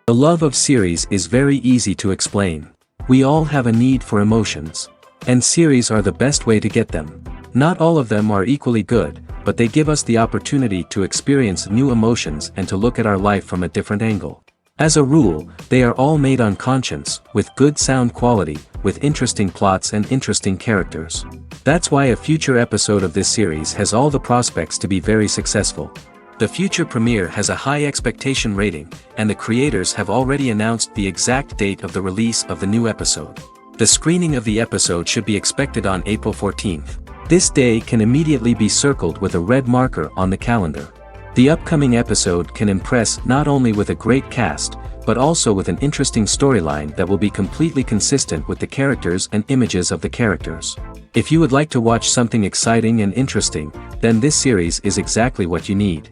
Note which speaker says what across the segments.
Speaker 1: The love of series is very easy to explain. We all have a need for emotions. And series are the best way to get them. Not all of them are equally good, but they give us the opportunity to experience new emotions and to look at our life from a different angle. As a rule, they are all made on conscience, with good sound quality, with interesting plots and interesting characters. That's why a future episode of this series has all the prospects to be very successful. The future premiere has a high expectation rating, and the creators have already announced the exact date of the release of the new episode. The screening of the episode should be expected on April 14th. This day can immediately be circled with a red marker on the calendar. The upcoming episode can impress not only with a great cast, but also with an interesting storyline that will be completely consistent with the characters and images of the characters. If you would like to watch something exciting and interesting, then this series is exactly what you need.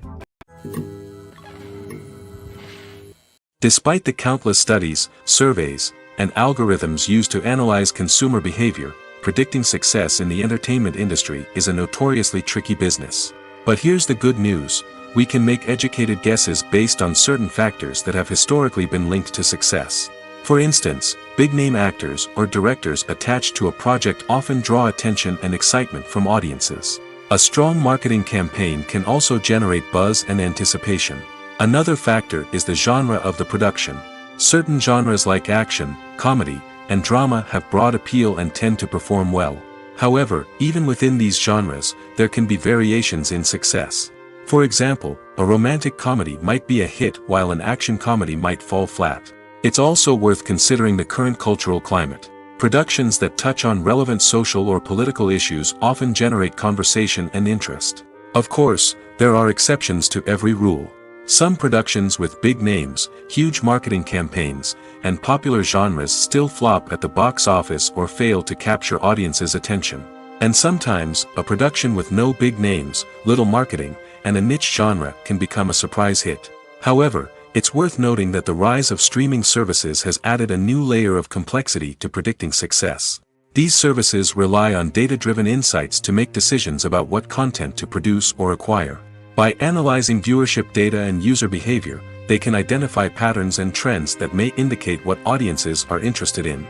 Speaker 1: Despite the countless studies, surveys, and algorithms used to analyze consumer behavior, predicting success in the entertainment industry is a notoriously tricky business. But here's the good news: we can make educated guesses based on certain factors that have historically been linked to success. For instance, big-name actors or directors attached to a project often draw attention and excitement from audiences. A strong marketing campaign can also generate buzz and anticipation. Another factor is the genre of the production. Certain genres like action, comedy, and drama have broad appeal and tend to perform well. However, even within these genres, there can be variations in success. For example, a romantic comedy might be a hit while an action comedy might fall flat. It's also worth considering the current cultural climate. Productions that touch on relevant social or political issues often generate conversation and interest. Of course, there are exceptions to every rule. Some productions with big names, huge marketing campaigns, and popular genres still flop at the box office or fail to capture audiences' attention. And sometimes, a production with no big names, little marketing, and a niche genre can become a surprise hit. However, it's worth noting that the rise of streaming services has added a new layer of complexity to predicting success. These services rely on data-driven insights to make decisions about what content to produce or acquire. By analyzing viewership data and user behavior, they can identify patterns and trends that may indicate what audiences are interested in.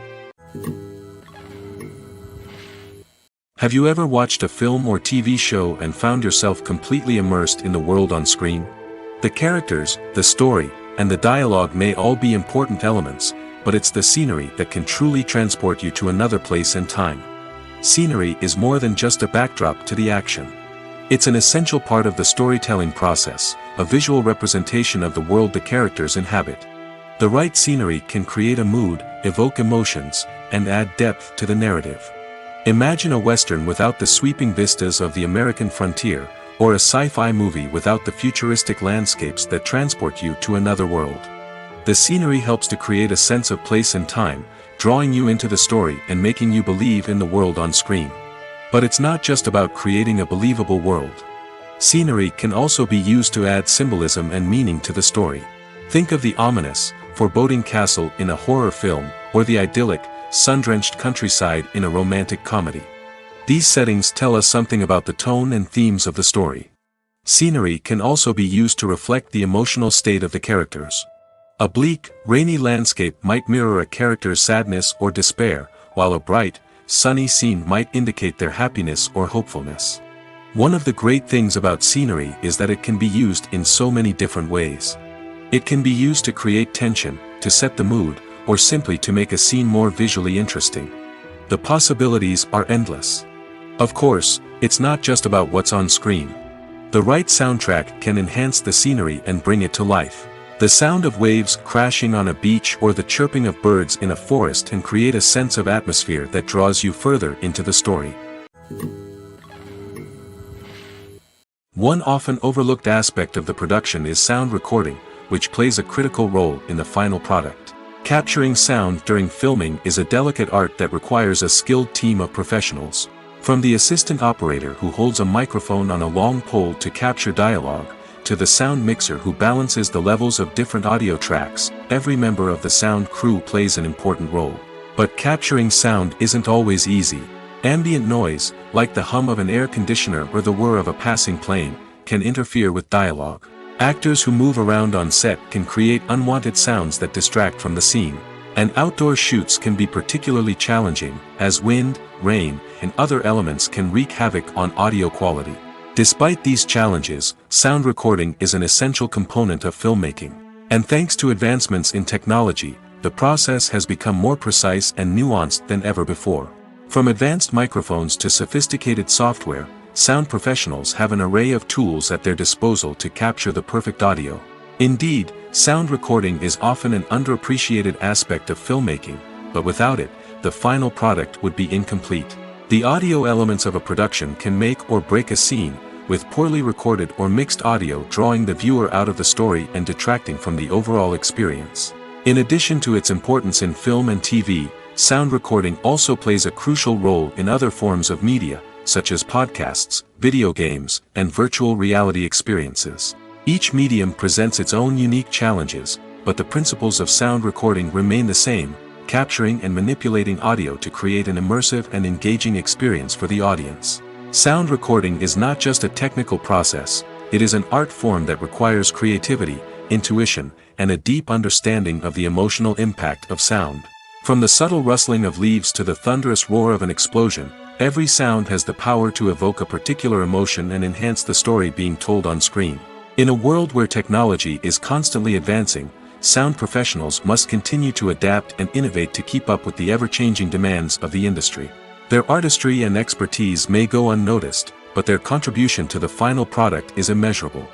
Speaker 1: Have you ever watched a film or TV show and found yourself completely immersed in the world on screen? The characters, the story, and the dialogue may all be important elements, but it's the scenery that can truly transport you to another place and time. Scenery is more than just a backdrop to the action. It's an essential part of the storytelling process, a visual representation of the world the characters inhabit. The right scenery can create a mood, evoke emotions, and add depth to the narrative. Imagine a Western without the sweeping vistas of the American frontier, or a sci-fi movie without the futuristic landscapes that transport you to another world. The scenery helps to create a sense of place and time, drawing you into the story and making you believe in the world on screen. But it's not just about creating a believable world. Scenery can also be used to add symbolism and meaning to the story. Think of the ominous, foreboding castle in a horror film, or the idyllic, sun-drenched countryside in a romantic comedy. These settings tell us something about the tone and themes of the story. Scenery can also be used to reflect the emotional state of the characters. A bleak, rainy landscape might mirror a character's sadness or despair, while a bright, sunny scene might indicate their happiness or hopefulness. One of the great things about scenery is that it can be used in so many different ways. It can be used to create tension, to set the mood, or simply to make a scene more visually interesting. The possibilities are endless. Of course, it's not just about what's on screen. The right soundtrack can enhance the scenery and bring it to life. The sound of waves crashing on a beach or the chirping of birds in a forest can create a sense of atmosphere that draws you further into the story. One often overlooked aspect of the production is sound recording, which plays a critical role in the final product. Capturing sound during filming is a delicate art that requires a skilled team of professionals. From the assistant operator who holds a microphone on a long pole to capture dialogue, to the sound mixer who balances the levels of different audio tracks, every member of the sound crew plays an important role. But capturing sound isn't always easy. Ambient noise, like the hum of an air conditioner or the whir of a passing plane, can interfere with dialogue. Actors who move around on set can create unwanted sounds that distract from the scene. And outdoor shoots can be particularly challenging, as wind, rain, and other elements can wreak havoc on audio quality. Despite these challenges, sound recording is an essential component of filmmaking. And thanks to advancements in technology, the process has become more precise and nuanced than ever before. From advanced microphones to sophisticated software, sound professionals have an array of tools at their disposal to capture the perfect audio. Indeed, sound recording is often an underappreciated aspect of filmmaking, but without it, the final product would be incomplete. The audio elements of a production can make or break a scene, with poorly recorded or mixed audio drawing the viewer out of the story and detracting from the overall experience. In addition to its importance in film and TV, sound recording also plays a crucial role in other forms of media, such as podcasts, video games, and virtual reality experiences. Each medium presents its own unique challenges, but the principles of sound recording remain the same, capturing and manipulating audio to create an immersive and engaging experience for the audience. Sound recording is not just a technical process, it is an art form that requires creativity, intuition, and a deep understanding of the emotional impact of sound. From the subtle rustling of leaves to the thunderous roar of an explosion, every sound has the power to evoke a particular emotion and enhance the story being told on screen. In a world where technology is constantly advancing, sound professionals must continue to adapt and innovate to keep up with the ever-changing demands of the industry. Their artistry and expertise may go unnoticed, but their contribution to the final product is immeasurable.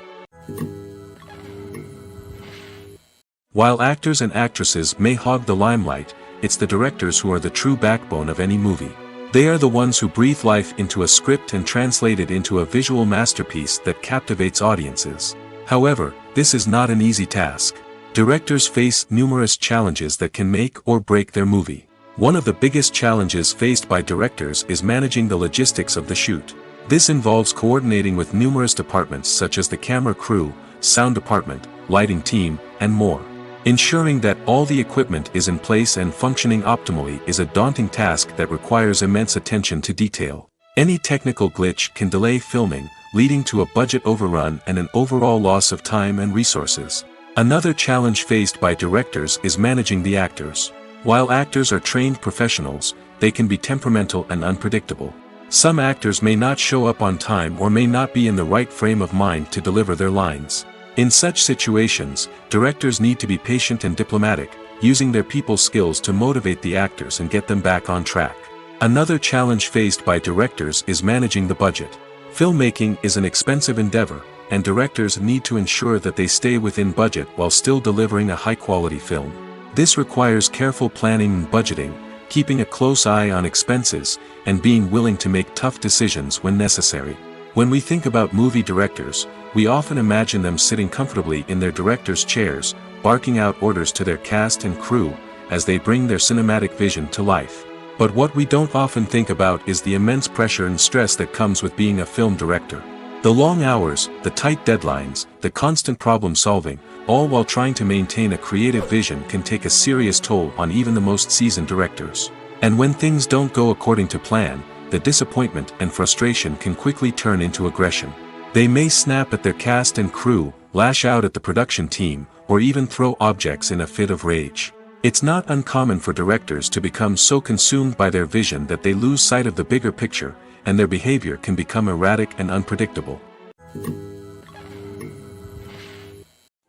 Speaker 1: While actors and actresses may hog the limelight, it's the directors who are the true backbone of any movie. They are the ones who breathe life into a script and translate it into a visual masterpiece that captivates audiences. However, this is not an easy task. Directors face numerous challenges that can make or break their movie. One of the biggest challenges faced by directors is managing the logistics of the shoot. This involves coordinating with numerous departments such as the camera crew, sound department, lighting team, and more. Ensuring that all the equipment is in place and functioning optimally is a daunting task that requires immense attention to detail. Any technical glitch can delay filming, leading to a budget overrun and an overall loss of time and resources. Another challenge faced by directors is managing the actors. While actors are trained professionals, they can be temperamental and unpredictable. Some actors may not show up on time or may not be in the right frame of mind to deliver their lines. In such situations, directors need to be patient and diplomatic, using their people skills to motivate the actors and get them back on track. Another challenge faced by directors is managing the budget. Filmmaking is an expensive endeavor, and directors need to ensure that they stay within budget while still delivering a high-quality film. This requires careful planning and budgeting, keeping a close eye on expenses, and being willing to make tough decisions when necessary. When we think about movie directors, we often imagine them sitting comfortably in their director's chairs, barking out orders to their cast and crew, as they bring their cinematic vision to life. But what we don't often think about is the immense pressure and stress that comes with being a film director. The long hours, the tight deadlines, the constant problem solving, all while trying to maintain a creative vision can take a serious toll on even the most seasoned directors. And when things don't go according to plan, the disappointment and frustration can quickly turn into aggression. They may snap at their cast and crew, lash out at the production team, or even throw objects in a fit of rage. It's not uncommon for directors to become so consumed by their vision that they lose sight of the bigger picture, and their behavior can become erratic and unpredictable.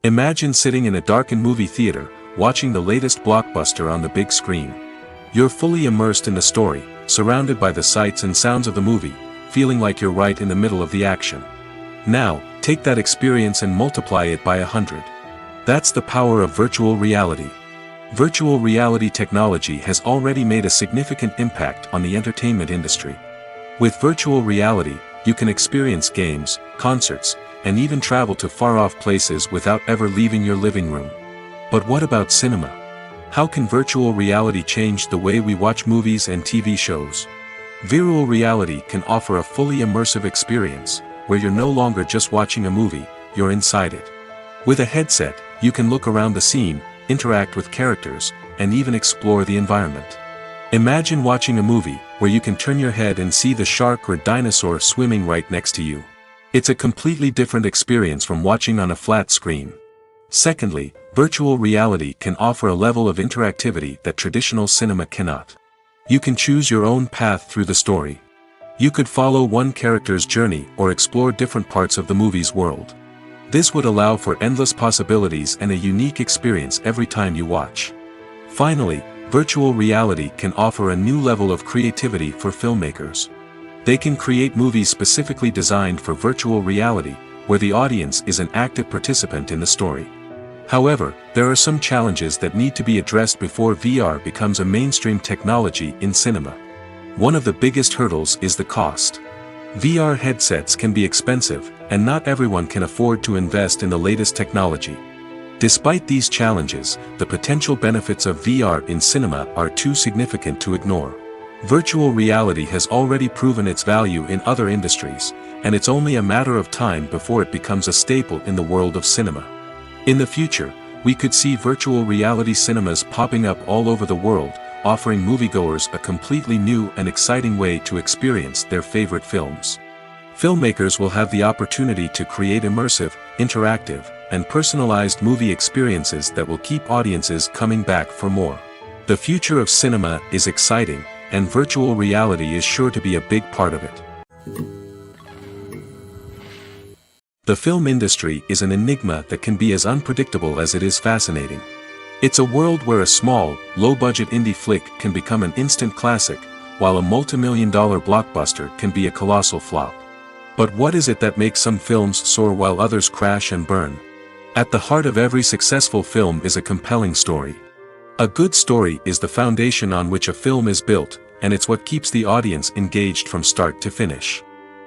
Speaker 1: Imagine sitting in a darkened movie theater, watching the latest blockbuster on the big screen. You're fully immersed in the story, surrounded by the sights and sounds of the movie, feeling like you're right in the middle of the action. Now, take that experience and multiply it by 100. That's the power of virtual reality. Virtual reality technology has already made a significant impact on the entertainment industry. With virtual reality, you can experience games, concerts, and even travel to far-off places without ever leaving your living room. But what about cinema? How can virtual reality change the way we watch movies and TV shows? Virtual reality can offer a fully immersive experience, where you're no longer just watching a movie, you're inside it. With a headset, you can look around the scene, interact with characters, and even explore the environment. Imagine watching a movie where you can turn your head and see the shark or dinosaur swimming right next to you. It's a completely different experience from watching on a flat screen. Secondly, virtual reality can offer a level of interactivity that traditional cinema cannot. You can choose your own path through the story. You could follow one character's journey or explore different parts of the movie's world. This would allow for endless possibilities and a unique experience every time you watch. Finally, virtual reality can offer a new level of creativity for filmmakers. They can create movies specifically designed for virtual reality, where the audience is an active participant in the story. However, there are some challenges that need to be addressed before VR becomes a mainstream technology in cinema. One of the biggest hurdles is the cost. VR headsets can be expensive, and not everyone can afford to invest in the latest technology. Despite these challenges, the potential benefits of VR in cinema are too significant to ignore. Virtual reality has already proven its value in other industries, and it's only a matter of time before it becomes a staple in the world of cinema. In the future, we could see virtual reality cinemas popping up all over the world, offering moviegoers a completely new and exciting way to experience their favorite films. Filmmakers will have the opportunity to create immersive, interactive, and personalized movie experiences that will keep audiences coming back for more. The future of cinema is exciting, and virtual reality is sure to be a big part of it. The film industry is an enigma that can be as unpredictable as it is fascinating. It's a world where a small, low-budget indie flick can become an instant classic, while a multi-million-dollar blockbuster can be a colossal flop. But what is it that makes some films soar while others crash and burn? At the heart of every successful film is a compelling story. A good story is the foundation on which a film is built, and it's what keeps the audience engaged from start to finish.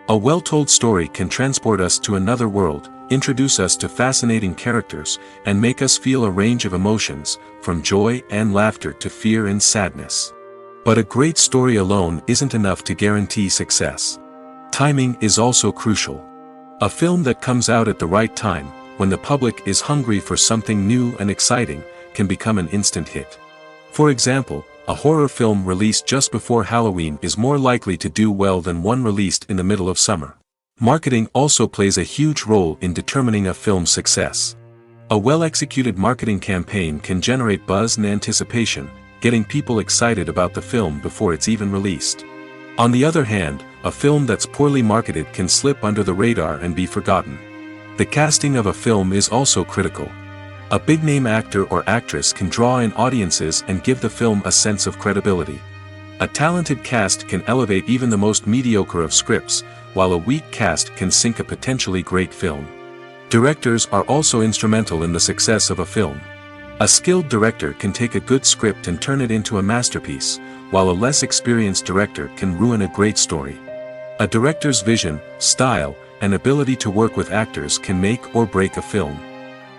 Speaker 1: A well-told story can transport us to another world, introduce us to fascinating characters, and make us feel a range of emotions, from joy and laughter to fear and sadness. But a great story alone isn't enough to guarantee success. Timing is also crucial. A film that comes out at the right time, when the public is hungry for something new and exciting, can become an instant hit. For example, a horror film released just before Halloween is more likely to do well than one released in the middle of summer. Marketing also plays a huge role in determining a film's success. A well-executed marketing campaign can generate buzz and anticipation, getting people excited about the film before it's even released. On the other hand, a film that's poorly marketed can slip under the radar and be forgotten. The casting of a film is also critical. A big-name actor or actress can draw in audiences and give the film a sense of credibility. A talented cast can elevate even the most mediocre of scripts, while a weak cast can sink a potentially great film. Directors are also instrumental in the success of a film. A skilled director can take a good script and turn it into a masterpiece, while a less experienced director can ruin a great story. A director's vision, style, and ability to work with actors can make or break a film.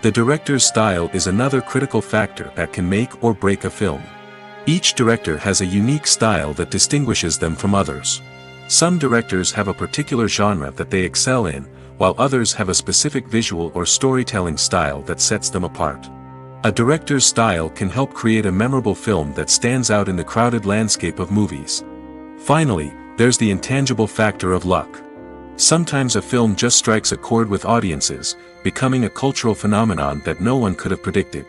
Speaker 1: The director's style is another critical factor that can make or break a film. Each director has a unique style that distinguishes them from others. Some directors have a particular genre that they excel in, while others have a specific visual or storytelling style that sets them apart. A director's style can help create a memorable film that stands out in the crowded landscape of movies. Finally, there's the intangible factor of luck. Sometimes a film just strikes a chord with audiences, becoming a cultural phenomenon that no one could have predicted.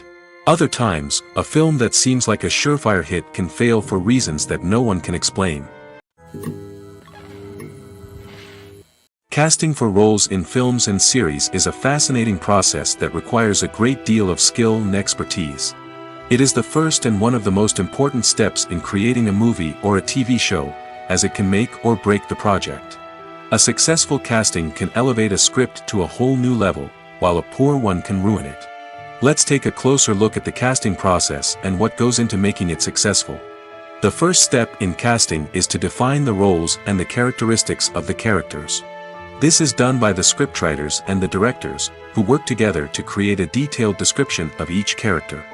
Speaker 1: Other times, a film that seems like a surefire hit can fail for reasons that no one can explain. Casting for roles in films and series is a fascinating process that requires a great deal of skill and expertise. It is the first and one of the most important steps in creating a movie or a TV show, as it can make or break the project. A successful casting can elevate a script to a whole new level, while a poor one can ruin it. Let's take a closer look at the casting process and what goes into making it successful. The first step in casting is to define the roles and the characteristics of the characters. This is done by the scriptwriters and the directors, who work together to create a detailed description of each character.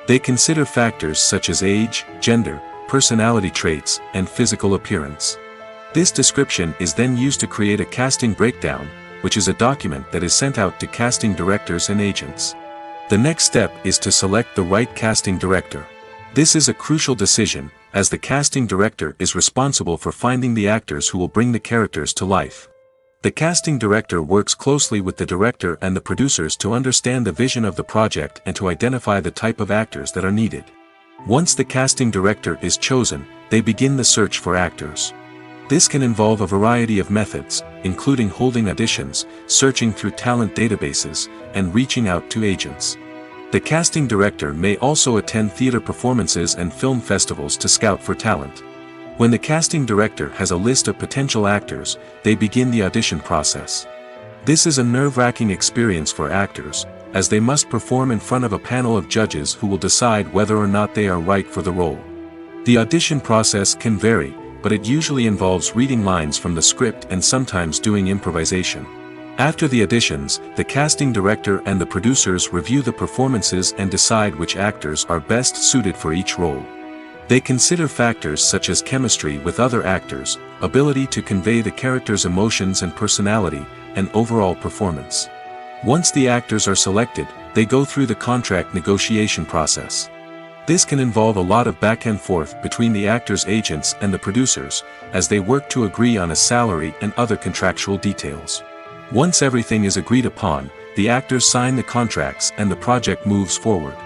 Speaker 1: They consider factors such as age, gender, personality traits, and physical appearance. This description is then used to create a casting breakdown, which is a document that is sent out to casting directors and agents. The next step is to select the right casting director. This is a crucial decision, as the casting director is responsible for finding the actors who will bring the characters to life. The casting director works closely with the director and the producers to understand the vision of the project and to identify the type of actors that are needed. Once the casting director is chosen, they begin the search for actors. This can involve a variety of methods, including holding auditions, searching through talent databases, and reaching out to agents. The casting director may also attend theater performances and film festivals to scout for talent. When the casting director has a list of potential actors, they begin the audition process. This is a nerve-wracking experience for actors, as they must perform in front of a panel of judges who will decide whether or not they are right for the role. The audition process can vary, but it usually involves reading lines from the script and sometimes doing improvisation. After the auditions, the casting director and the producers review the performances and decide which actors are best suited for each role. They consider factors such as chemistry with other actors, ability to convey the character's emotions and personality, and overall performance. Once the actors are selected, they go through the contract negotiation process. This can involve a lot of back and forth between the actors' agents and the producers, as they work to agree on a salary and other contractual details. Once everything is agreed upon, the actors sign the contracts and the project moves forward.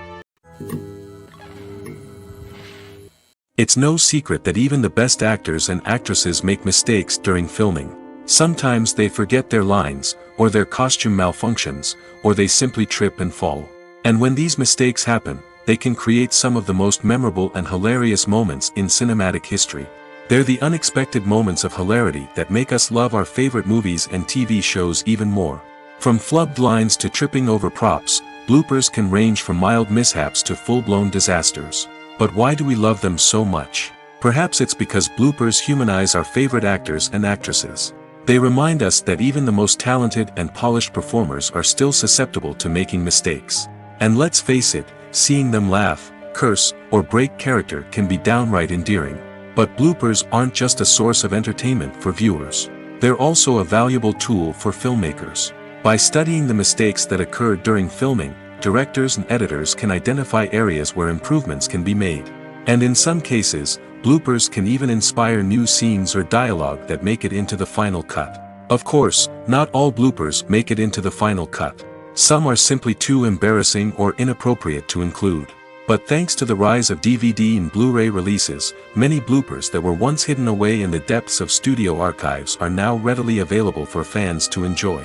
Speaker 1: It's no secret that even the best actors and actresses make mistakes during filming. Sometimes they forget their lines, or their costume malfunctions, or they simply trip and fall. And when these mistakes happen, they can create some of the most memorable and hilarious moments in cinematic history. They're the unexpected moments of hilarity that make us love our favorite movies and TV shows even more. From flubbed lines to tripping over props, bloopers can range from mild mishaps to full-blown disasters. But why do we love them so much? Perhaps it's because bloopers humanize our favorite actors and actresses. They remind us that even the most talented and polished performers are still susceptible to making mistakes. And let's face it, seeing them laugh, curse, or break character can be downright endearing. But bloopers aren't just a source of entertainment for viewers. They're also a valuable tool for filmmakers. By studying the mistakes that occurred during filming, directors and editors can identify areas where improvements can be made. And in some cases, bloopers can even inspire new scenes or dialogue that make it into the final cut. Of course, not all bloopers make it into the final cut. Some are simply too embarrassing or inappropriate to include. But thanks to the rise of DVD and Blu-ray releases, many bloopers that were once hidden away in the depths of studio archives are now readily available for fans to enjoy.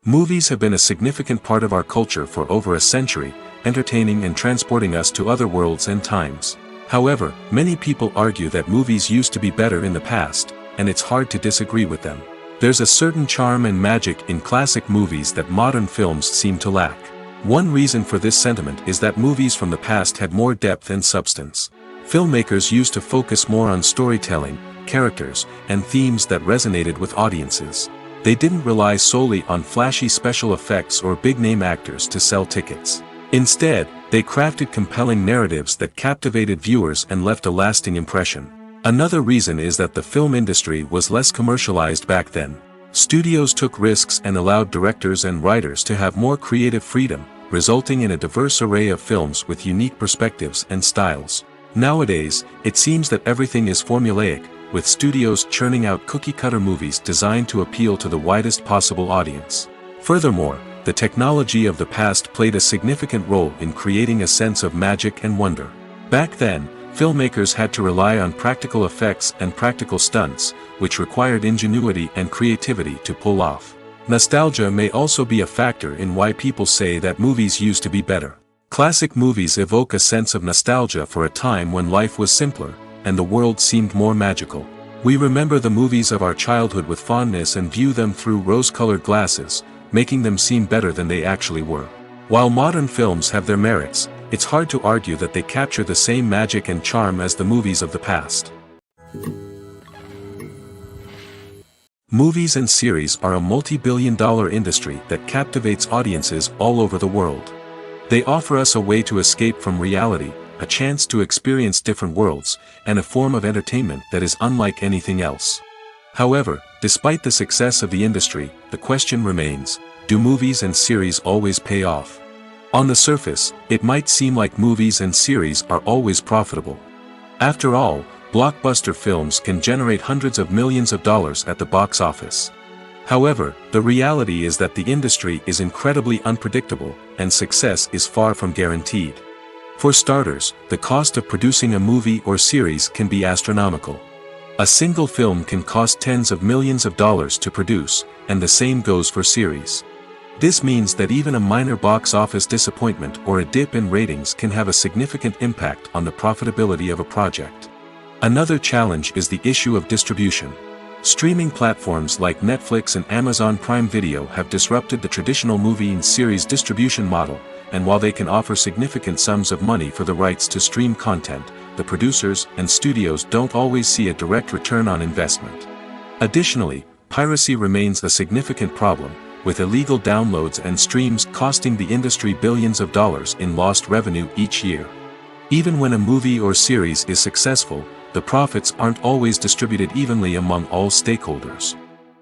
Speaker 1: Movies have been a significant part of our culture for over a century, entertaining and transporting us to other worlds and times. However, many people argue that movies used to be better in the past, and it's hard to disagree with them. There's a certain charm and magic in classic movies that modern films seem to lack. One reason for this sentiment is that movies from the past had more depth and substance. Filmmakers used to focus more on storytelling, characters, and themes that resonated with audiences. They didn't rely solely on flashy special effects or big-name actors to sell tickets. Instead, they crafted compelling narratives that captivated viewers and left a lasting impression. Another reason is that the film industry was less commercialized back then. Studios took risks and allowed directors and writers to have more creative freedom, resulting in a diverse array of films with unique perspectives and styles. Nowadays, it seems that everything is formulaic, with studios churning out cookie-cutter movies designed to appeal to the widest possible audience. Furthermore, the technology of the past played a significant role in creating a sense of magic and wonder. Back then, filmmakers had to rely on practical effects and practical stunts, which required ingenuity and creativity to pull off. Nostalgia may also be a factor in why people say that movies used to be better. Classic movies evoke a sense of nostalgia for a time when life was simpler, and the world seemed more magical. We remember the movies of our childhood with fondness and view them through rose-colored glasses, making them seem better than they actually were. While modern films have their merits, it's hard to argue that they capture the same magic and charm as the movies of the past. Movies and series are a multi-billion-dollar industry that captivates audiences all over the world. They offer us a way to escape from reality, a chance to experience different worlds, and a form of entertainment that is unlike anything else. However, despite the success of the industry, the question remains, do movies and series always pay off? On the surface, it might seem like movies and series are always profitable. After all, blockbuster films can generate hundreds of millions of dollars at the box office. However, the reality is that the industry is incredibly unpredictable, and success is far from guaranteed. For starters, the cost of producing a movie or series can be astronomical. A single film can cost tens of millions of dollars to produce, and the same goes for series. This means that even a minor box office disappointment or a dip in ratings can have a significant impact on the profitability of a project. Another challenge is the issue of distribution. Streaming platforms like Netflix and Amazon Prime Video have disrupted the traditional movie and series distribution model, and while they can offer significant sums of money for the rights to stream content, the producers and studios don't always see a direct return on investment. Additionally, piracy remains a significant problem, with illegal downloads and streams costing the industry billions of dollars in lost revenue each year. Even when a movie or series is successful, the profits aren't always distributed evenly among all stakeholders.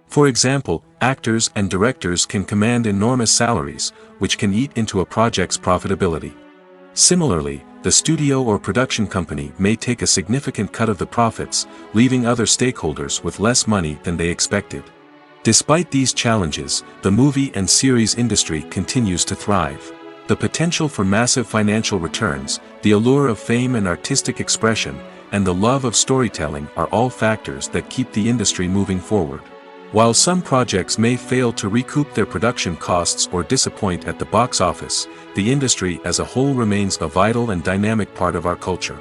Speaker 1: For example, actors and directors can command enormous salaries, which can eat into a project's profitability. Similarly, the studio or production company may take a significant cut of the profits, leaving other stakeholders with less money than they expected. Despite these challenges, the movie and series industry continues to thrive. The potential for massive financial returns, the allure of fame and artistic expression, and the love of storytelling are all factors that keep the industry moving forward. While some projects may fail to recoup their production costs or disappoint at the box office, the industry as a whole remains a vital and dynamic part of our culture.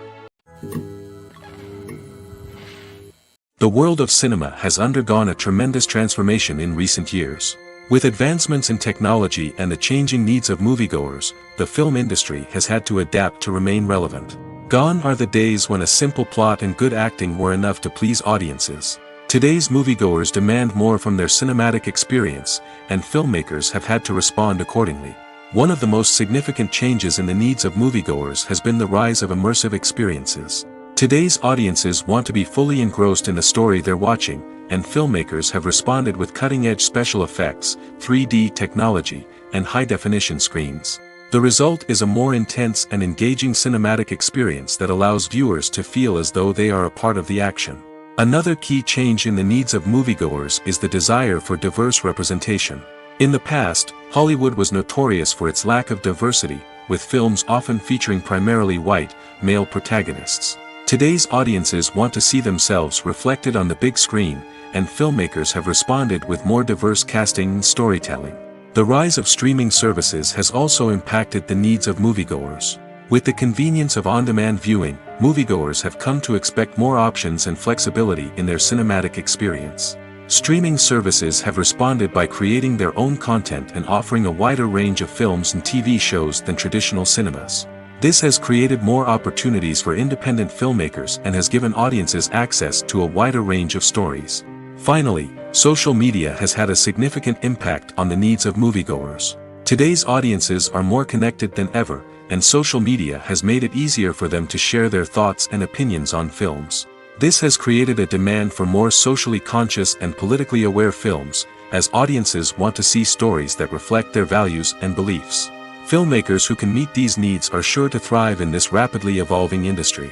Speaker 1: The world of cinema has undergone a tremendous transformation in recent years. With advancements in technology and the changing needs of moviegoers, the film industry has had to adapt to remain relevant. Gone are the days when a simple plot and good acting were enough to please audiences. Today's moviegoers demand more from their cinematic experience, and filmmakers have had to respond accordingly. One of the most significant changes in the needs of moviegoers has been the rise of immersive experiences. Today's audiences want to be fully engrossed in the story they're watching, and filmmakers have responded with cutting-edge special effects, 3D technology, and high-definition screens. The result is a more intense and engaging cinematic experience that allows viewers to feel as though they are a part of the action. Another key change in the needs of moviegoers is the desire for diverse representation. In the past, Hollywood was notorious for its lack of diversity, with films often featuring primarily white, male protagonists. Today's audiences want to see themselves reflected on the big screen, and filmmakers have responded with more diverse casting and storytelling. The rise of streaming services has also impacted the needs of moviegoers. With the convenience of on-demand viewing, moviegoers have come to expect more options and flexibility in their cinematic experience. Streaming services have responded by creating their own content and offering a wider range of films and TV shows than traditional cinemas. This has created more opportunities for independent filmmakers and has given audiences access to a wider range of stories. Finally, social media has had a significant impact on the needs of moviegoers. Today's audiences are more connected than ever, and social media has made it easier for them to share their thoughts and opinions on films. This has created a demand for more socially conscious and politically aware films, as audiences want to see stories that reflect their values and beliefs. Filmmakers who can meet these needs are sure to thrive in this rapidly evolving industry.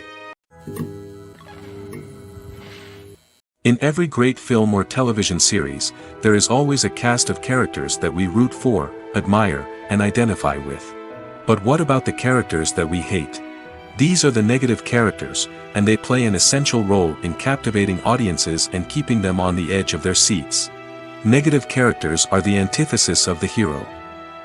Speaker 1: In every great film or television series, there is always a cast of characters that we root for, admire, and identify with. But what about the characters that we hate? These are the negative characters, and they play an essential role in captivating audiences and keeping them on the edge of their seats. Negative characters are the antithesis of the hero.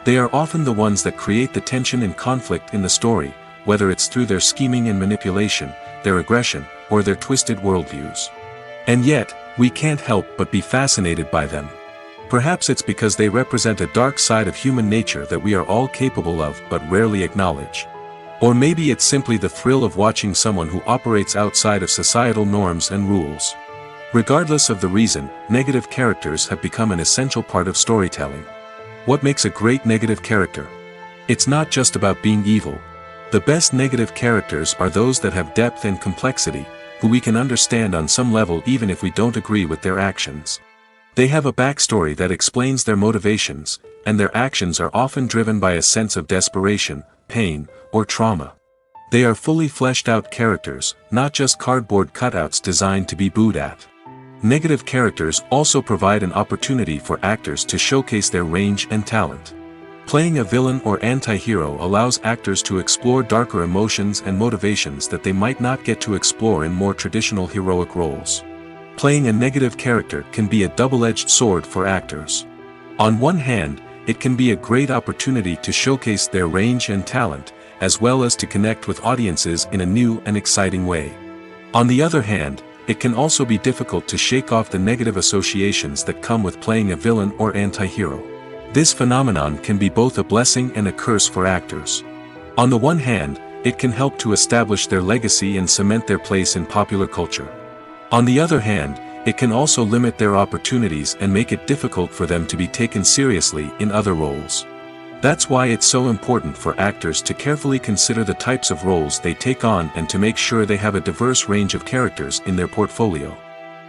Speaker 1: They are often the ones that create the tension and conflict in the story, whether it's through their scheming and manipulation, their aggression, or their twisted worldviews. And yet, we can't help but be fascinated by them. Perhaps it's because they represent a dark side of human nature that we are all capable of but rarely acknowledge. Or maybe it's simply the thrill of watching someone who operates outside of societal norms and rules. Regardless of the reason, negative characters have become an essential part of storytelling. What makes a great negative character? It's not just about being evil. The best negative characters are those that have depth and complexity, who we can understand on some level even if we don't agree with their actions. They have a backstory that explains their motivations, and their actions are often driven by a sense of desperation, pain, or trauma. They are fully fleshed out characters, not just cardboard cutouts designed to be booed at. Negative characters also provide an opportunity for actors to showcase their range and talent. Playing a villain or anti-hero allows actors to explore darker emotions and motivations that they might not get to explore in more traditional heroic roles. Playing a negative character can be a double-edged sword for actors. On one hand, it can be a great opportunity to showcase their range and talent, as well as to connect with audiences in a new and exciting way. On the other hand, it can also be difficult to shake off the negative associations that come with playing a villain or anti-hero. This phenomenon can be both a blessing and a curse for actors. On the one hand, it can help to establish their legacy and cement their place in popular culture. On the other hand, it can also limit their opportunities and make it difficult for them to be taken seriously in other roles. That's why it's so important for actors to carefully consider the types of roles they take on and to make sure they have a diverse range of characters in their portfolio.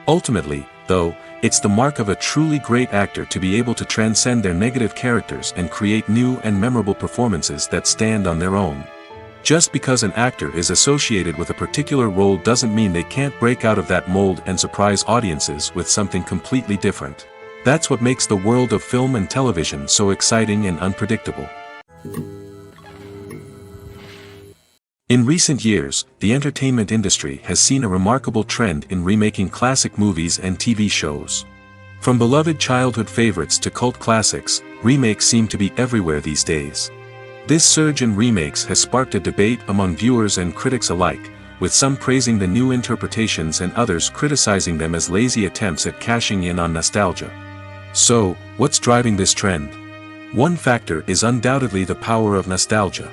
Speaker 1: Ultimately, though, it's the mark of a truly great actor to be able to transcend their negative characters and create new and memorable performances that stand on their own. Just because an actor is associated with a particular role doesn't mean they can't break out of that mold and surprise audiences with something completely different. That's what makes the world of film and television so exciting and unpredictable. In recent years, the entertainment industry has seen a remarkable trend in remaking classic movies and TV shows. From beloved childhood favorites to cult classics, remakes seem to be everywhere these days. This surge in remakes has sparked a debate among viewers and critics alike, with some praising the new interpretations and others criticizing them as lazy attempts at cashing in on nostalgia. So, what's driving this trend? One factor is undoubtedly the power of nostalgia.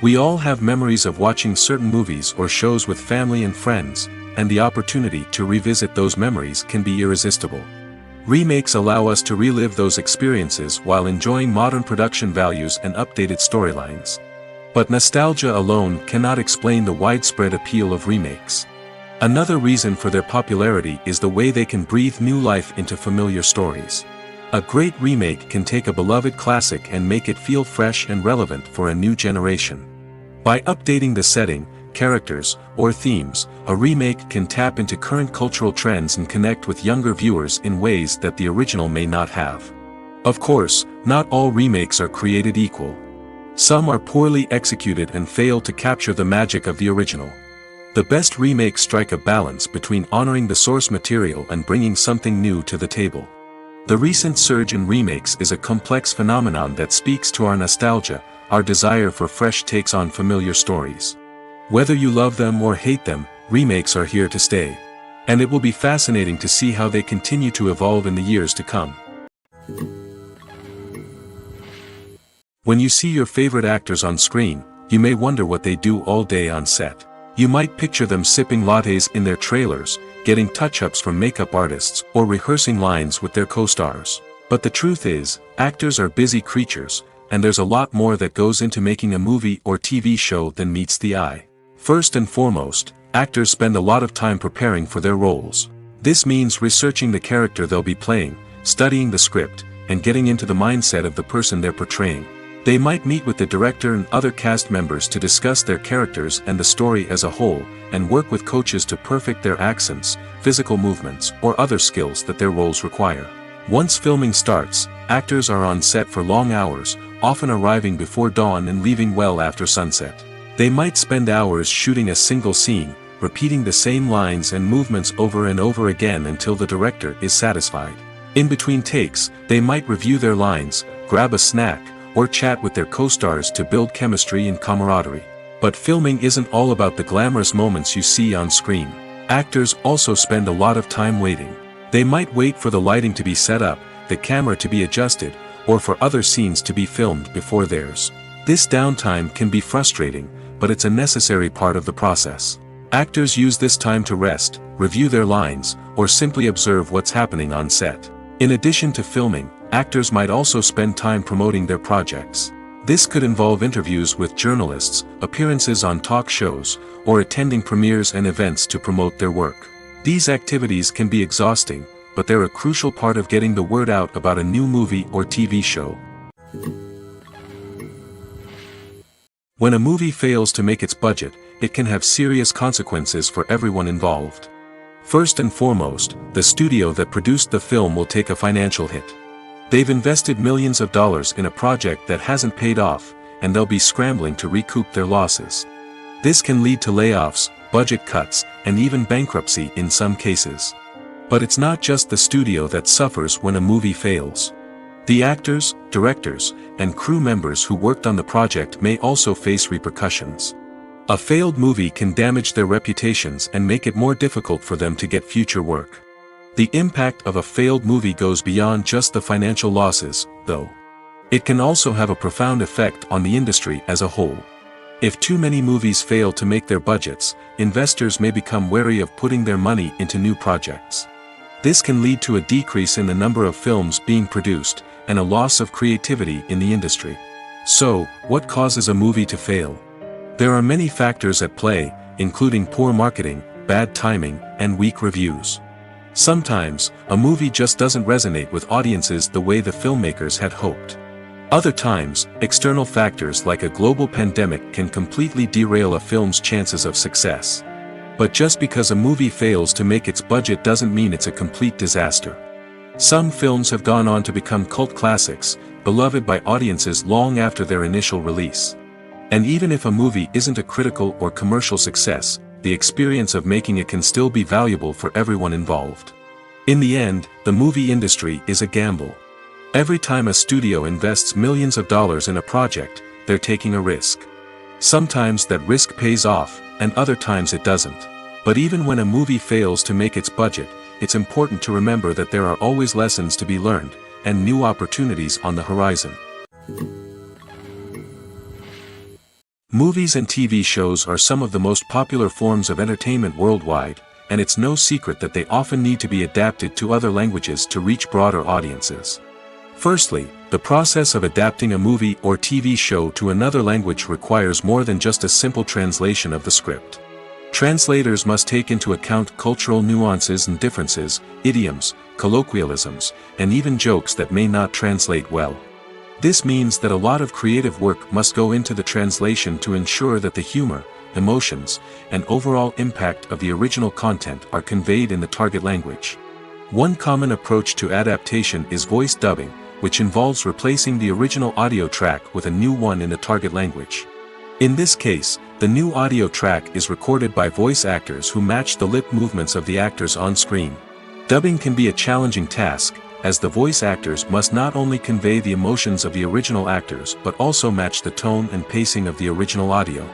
Speaker 1: We all have memories of watching certain movies or shows with family and friends, and the opportunity to revisit those memories can be irresistible. Remakes allow us to relive those experiences while enjoying modern production values and updated storylines. But nostalgia alone cannot explain the widespread appeal of remakes. Another reason for their popularity is the way they can breathe new life into familiar stories. A great remake can take a beloved classic and make it feel fresh and relevant for a new generation. By updating the setting, characters, or themes, a remake can tap into current cultural trends and connect with younger viewers in ways that the original may not have. Of course, not all remakes are created equal. Some are poorly executed and fail to capture the magic of the original. The best remakes strike a balance between honoring the source material and bringing something new to the table. The recent surge in remakes is a complex phenomenon that speaks to our nostalgia, our desire for fresh takes on familiar stories. Whether you love them or hate them, remakes are here to stay. And it will be fascinating to see how they continue to evolve in the years to come. When you see your favorite actors on screen, you may wonder what they do all day on set. You might picture them sipping lattes in their trailers, getting touch-ups from makeup artists, or rehearsing lines with their co-stars. But the truth is, actors are busy creatures, and there's a lot more that goes into making a movie or TV show than meets the eye. First and foremost, actors spend a lot of time preparing for their roles. This means researching the character they'll be playing, studying the script, and getting into the mindset of the person they're portraying. They might meet with the director and other cast members to discuss their characters and the story as a whole, and work with coaches to perfect their accents, physical movements, or other skills that their roles require. Once filming starts, actors are on set for long hours, often arriving before dawn and leaving well after sunset. They might spend hours shooting a single scene, repeating the same lines and movements over and over again until the director is satisfied. In between takes, they might review their lines, grab a snack, or chat with their co-stars to build chemistry and camaraderie. But filming isn't all about the glamorous moments you see on screen. Actors also spend a lot of time waiting. They might wait for the lighting to be set up, the camera to be adjusted, or for other scenes to be filmed before theirs. This downtime can be frustrating, but it's a necessary part of the process. Actors use this time to rest, review their lines, or simply observe what's happening on set. In addition to filming, actors might also spend time promoting their projects. This could involve interviews with journalists, appearances on talk shows, or attending premieres and events to promote their work. These activities can be exhausting, but they're a crucial part of getting the word out about a new movie or TV show. When a movie fails to make its budget, it can have serious consequences for everyone involved. First and foremost, the studio that produced the film will take a financial hit. They've invested millions of dollars in a project that hasn't paid off, and they'll be scrambling to recoup their losses. This can lead to layoffs, budget cuts, and even bankruptcy in some cases. But it's not just the studio that suffers when a movie fails. The actors, directors, and crew members who worked on the project may also face repercussions. A failed movie can damage their reputations and make it more difficult for them to get future work. The impact of a failed movie goes beyond just the financial losses, though. It can also have a profound effect on the industry as a whole. If too many movies fail to make their budgets, investors may become wary of putting their money into new projects. This can lead to a decrease in the number of films being produced, and a loss of creativity in the industry. So, what causes a movie to fail? There are many factors at play, including poor marketing, bad timing, and weak reviews. Sometimes, a movie just doesn't resonate with audiences the way the filmmakers had hoped. Other times, external factors like a global pandemic can completely derail a film's chances of success. But just because a movie fails to make its budget doesn't mean it's a complete disaster. Some films have gone on to become cult classics, beloved by audiences long after their initial release. And even if a movie isn't a critical or commercial success, the experience of making it can still be valuable for everyone involved. In the end, the movie industry is a gamble. Every time a studio invests millions of dollars in a project, they're taking a risk. Sometimes that risk pays off, and other times it doesn't. But even when a movie fails to make its budget, it's important to remember that there are always lessons to be learned, and new opportunities on the horizon. Movies and TV shows are some of the most popular forms of entertainment worldwide, and it's no secret that they often need to be adapted to other languages to reach broader audiences. Firstly, the process of adapting a movie or TV show to another language requires more than just a simple translation of the script. Translators must take into account cultural nuances and differences, idioms, colloquialisms, and even jokes that may not translate well. This means that a lot of creative work must go into the translation to ensure that the humor, emotions, and overall impact of the original content are conveyed in the target language. One common approach to adaptation is voice dubbing, which involves replacing the original audio track with a new one in the target language. In this case, the new audio track is recorded by voice actors who match the lip movements of the actors on screen. Dubbing can be a challenging task, as the voice actors must not only convey the emotions of the original actors but also match the tone and pacing of the original audio.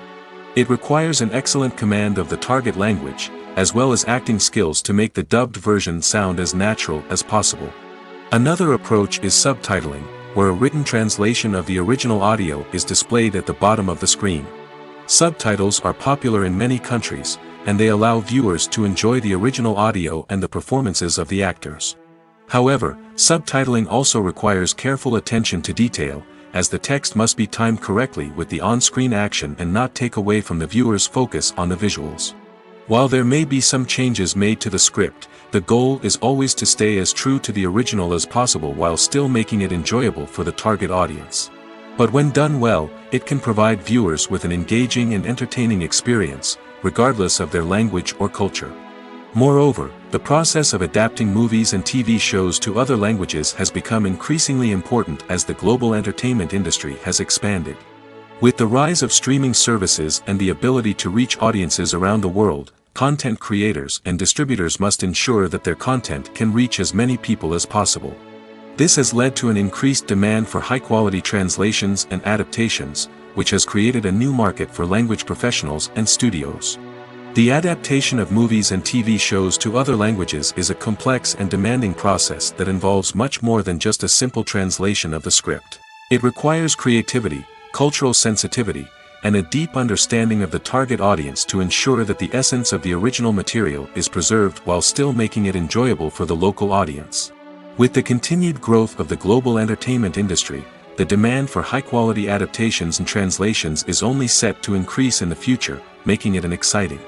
Speaker 1: It requires an excellent command of the target language, as well as acting skills to make the dubbed version sound as natural as possible. Another approach is subtitling, where a written translation of the original audio is displayed at the bottom of the screen. Subtitles are popular in many countries, and they allow viewers to enjoy the original audio and the performances of the actors. However, subtitling also requires careful attention to detail, as the text must be timed correctly with the on-screen action and not take away from the viewer's focus on the visuals. While there may be some changes made to the script, the goal is always to stay as true to the original as possible while still making it enjoyable for the target audience. But when done well, it can provide viewers with an engaging and entertaining experience, regardless of their language or culture. Moreover, the process of adapting movies and TV shows to other languages has become increasingly important as the global entertainment industry has expanded. With the rise of streaming services and the ability to reach audiences around the world, content creators and distributors must ensure that their content can reach as many people as possible. This has led to an increased demand for high-quality translations and adaptations, which has created a new market for language professionals and studios. The adaptation of movies and TV shows to other languages is a complex and demanding process that involves much more than just a simple translation of the script. It requires creativity, cultural sensitivity, and a deep understanding of the target audience to ensure that the essence of the original material is preserved while still making it enjoyable for the local audience. With the continued growth of the global entertainment industry, the demand for high-quality adaptations and translations is only set to increase in the future, making it an exciting.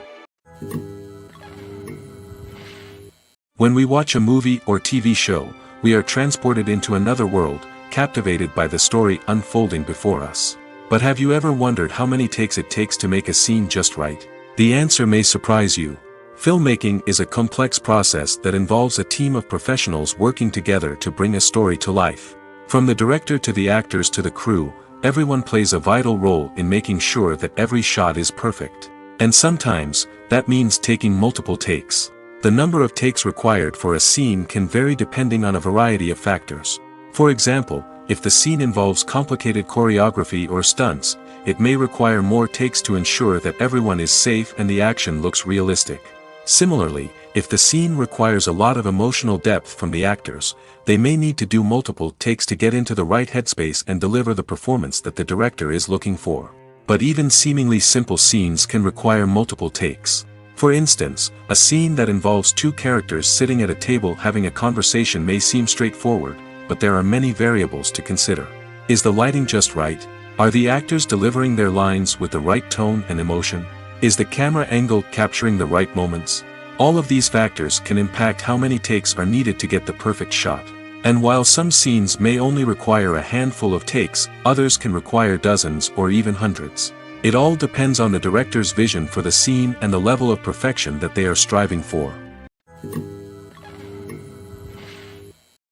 Speaker 1: When we watch a movie or TV show, we are transported into another world, captivated by the story unfolding before us. But have you ever wondered how many takes it takes to make a scene just right? The answer may surprise you. Filmmaking is a complex process that involves a team of professionals working together to bring a story to life. From the director to the actors to the crew, everyone plays a vital role in making sure that every shot is perfect. And sometimes, that means taking multiple takes. The number of takes required for a scene can vary depending on a variety of factors. For example, if the scene involves complicated choreography or stunts, it may require more takes to ensure that everyone is safe and the action looks realistic. Similarly, if the scene requires a lot of emotional depth from the actors, they may need to do multiple takes to get into the right headspace and deliver the performance that the director is looking for. But even seemingly simple scenes can require multiple takes. For instance, a scene that involves two characters sitting at a table having a conversation may seem straightforward, but there are many variables to consider. Is the lighting just right? Are the actors delivering their lines with the right tone and emotion? Is the camera angle capturing the right moments? All of these factors can impact how many takes are needed to get the perfect shot. And while some scenes may only require a handful of takes, others can require dozens or even hundreds. It all depends on the director's vision for the scene and the level of perfection that they are striving for.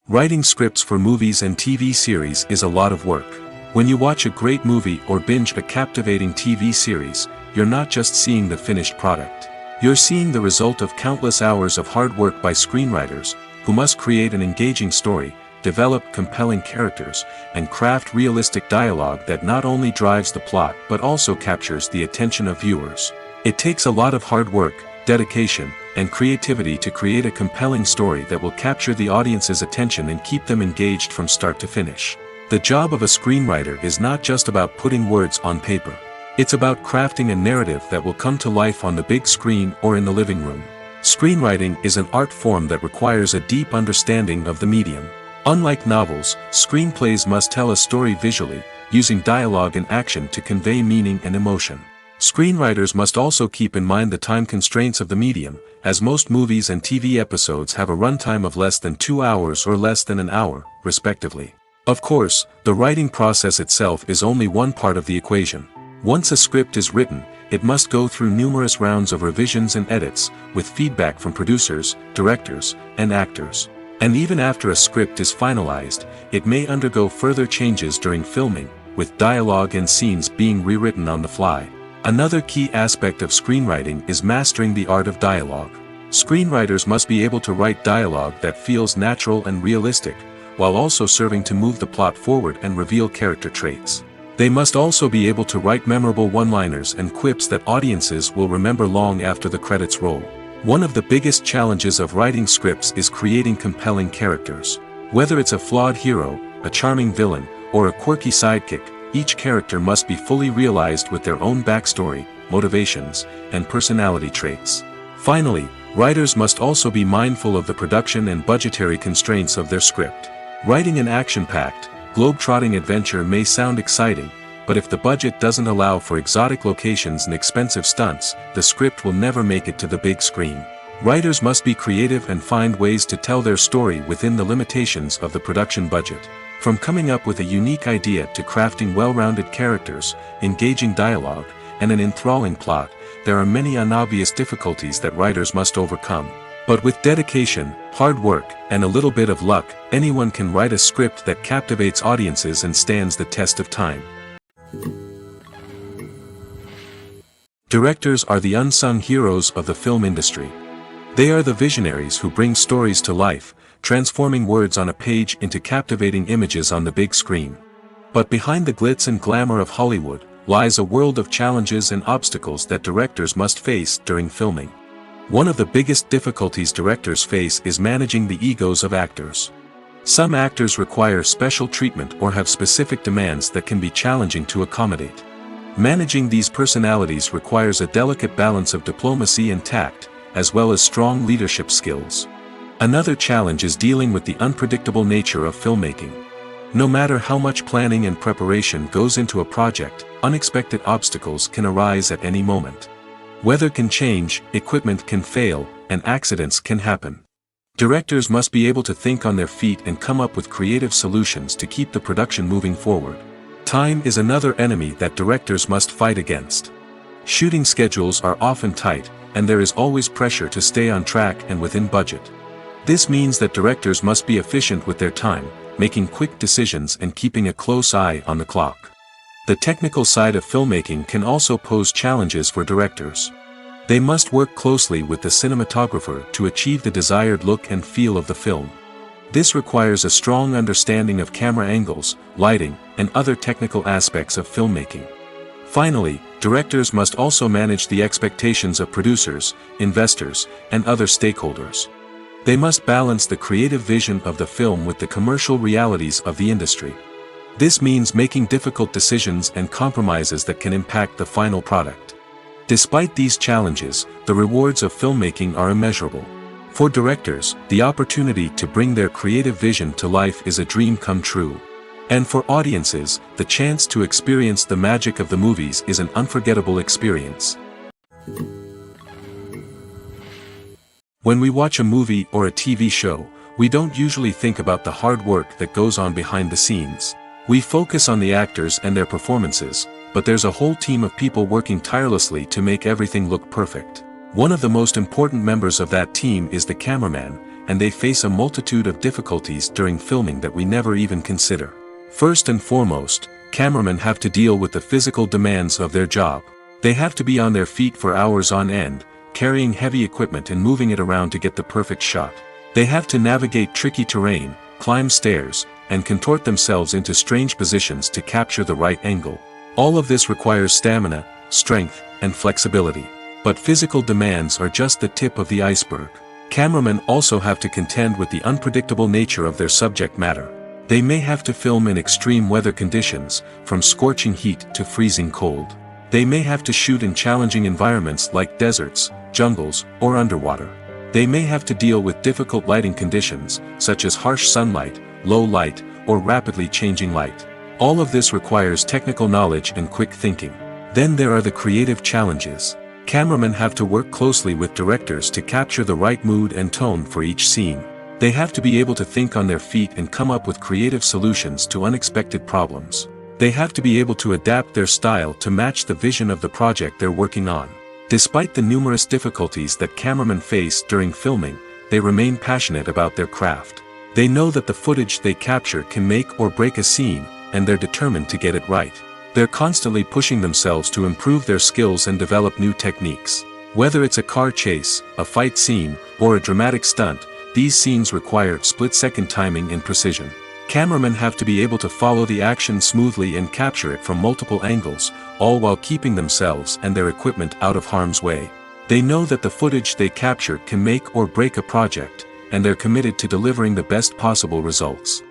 Speaker 1: Writing scripts for movies and TV series is a lot of work. When you watch a great movie or binge a captivating TV series, you're not just seeing the finished product. You're seeing the result of countless hours of hard work by screenwriters, who must create an engaging story, develop compelling characters, and craft realistic dialogue that not only drives the plot but also captures the attention of viewers. It takes a lot of hard work, dedication, and creativity to create a compelling story that will capture the audience's attention and keep them engaged from start to finish. The job of a screenwriter is not just about putting words on paper. It's about crafting a narrative that will come to life on the big screen or in the living room. Screenwriting is an art form that requires a deep understanding of the medium. Unlike novels, screenplays must tell a story visually, using dialogue and action to convey meaning and emotion. Screenwriters must also keep in mind the time constraints of the medium, as most movies and TV episodes have a runtime of less than 2 hours or less than an hour, respectively. Of course, the writing process itself is only one part of the equation. Once a script is written, it must go through numerous rounds of revisions and edits, with feedback from producers, directors, and actors. And even after a script is finalized, it may undergo further changes during filming, with dialogue and scenes being rewritten on the fly. Another key aspect of screenwriting is mastering the art of dialogue. Screenwriters must be able to write dialogue that feels natural and realistic, while also serving to move the plot forward and reveal character traits. They must also be able to write memorable one-liners and quips that audiences will remember long after the credits roll. One of the biggest challenges of writing scripts is creating compelling characters. Whether it's a flawed hero, a charming villain, or a quirky sidekick, each character must be fully realized with their own backstory, motivations, and personality traits. Finally, writers must also be mindful of the production and budgetary constraints of their script. Writing an action-packed, globe-trotting adventure may sound exciting, but if the budget doesn't allow for exotic locations and expensive stunts, the script will never make it to the big screen. Writers must be creative and find ways to tell their story within the limitations of the production budget. From coming up with a unique idea to crafting well-rounded characters, engaging dialogue, and an enthralling plot, there are many unobvious difficulties that writers must overcome. But with dedication, hard work, and a little bit of luck, anyone can write a script that captivates audiences and stands the test of time. Directors are the unsung heroes of the film industry. They are the visionaries who bring stories to life, transforming words on a page into captivating images on the big screen. But behind the glitz and glamour of Hollywood, lies a world of challenges and obstacles that directors must face during filming. One of the biggest difficulties directors face is managing the egos of actors. Some actors require special treatment or have specific demands that can be challenging to accommodate. Managing these personalities requires a delicate balance of diplomacy and tact, as well as strong leadership skills. Another challenge is dealing with the unpredictable nature of filmmaking. No matter how much planning and preparation goes into a project, unexpected obstacles can arise at any moment. Weather can change, equipment can fail, and accidents can happen. Directors must be able to think on their feet and come up with creative solutions to keep the production moving forward. Time is another enemy that directors must fight against. Shooting schedules are often tight, and there is always pressure to stay on track and within budget. This means that directors must be efficient with their time, making quick decisions and keeping a close eye on the clock. The technical side of filmmaking can also pose challenges for directors. They must work closely with the cinematographer to achieve the desired look and feel of the film. This requires a strong understanding of camera angles, lighting, and other technical aspects of filmmaking. Finally, directors must also manage the expectations of producers, investors, and other stakeholders. They must balance the creative vision of the film with the commercial realities of the industry. This means making difficult decisions and compromises that can impact the final product. Despite these challenges, the rewards of filmmaking are immeasurable. For directors, the opportunity to bring their creative vision to life is a dream come true. And for audiences, the chance to experience the magic of the movies is an unforgettable experience. When we watch a movie or a TV show, we don't usually think about the hard work that goes on behind the scenes. We focus on the actors and their performances, but there's a whole team of people working tirelessly to make everything look perfect. One of the most important members of that team is the cameraman, and they face a multitude of difficulties during filming that we never even consider. First and foremost, cameramen have to deal with the physical demands of their job. They have to be on their feet for hours on end, carrying heavy equipment and moving it around to get the perfect shot. They have to navigate tricky terrain, climb stairs, and contort themselves into strange positions to capture the right angle. All of this requires stamina, strength, and flexibility. But physical demands are just the tip of the iceberg. Cameramen also have to contend with the unpredictable nature of their subject matter. They may have to film in extreme weather conditions, from scorching heat to freezing cold. They may have to shoot in challenging environments like deserts, jungles, or underwater. They may have to deal with difficult lighting conditions, such as harsh sunlight, low light, or rapidly changing light. All of this requires technical knowledge and quick thinking. Then there are the creative challenges. Cameramen have to work closely with directors to capture the right mood and tone for each scene. They have to be able to think on their feet and come up with creative solutions to unexpected problems. They have to be able to adapt their style to match the vision of the project they're working on. Despite the numerous difficulties that cameramen face during filming, they remain passionate about their craft. They know that the footage they capture can make or break a scene, and they're determined to get it right. They're constantly pushing themselves to improve their skills and develop new techniques. Whether it's a car chase, a fight scene, or a dramatic stunt, these scenes require split-second timing and precision. Cameramen have to be able to follow the action smoothly and capture it from multiple angles, all while keeping themselves and their equipment out of harm's way. They know that the footage they capture can make or break a project, and they're committed to delivering the best possible results.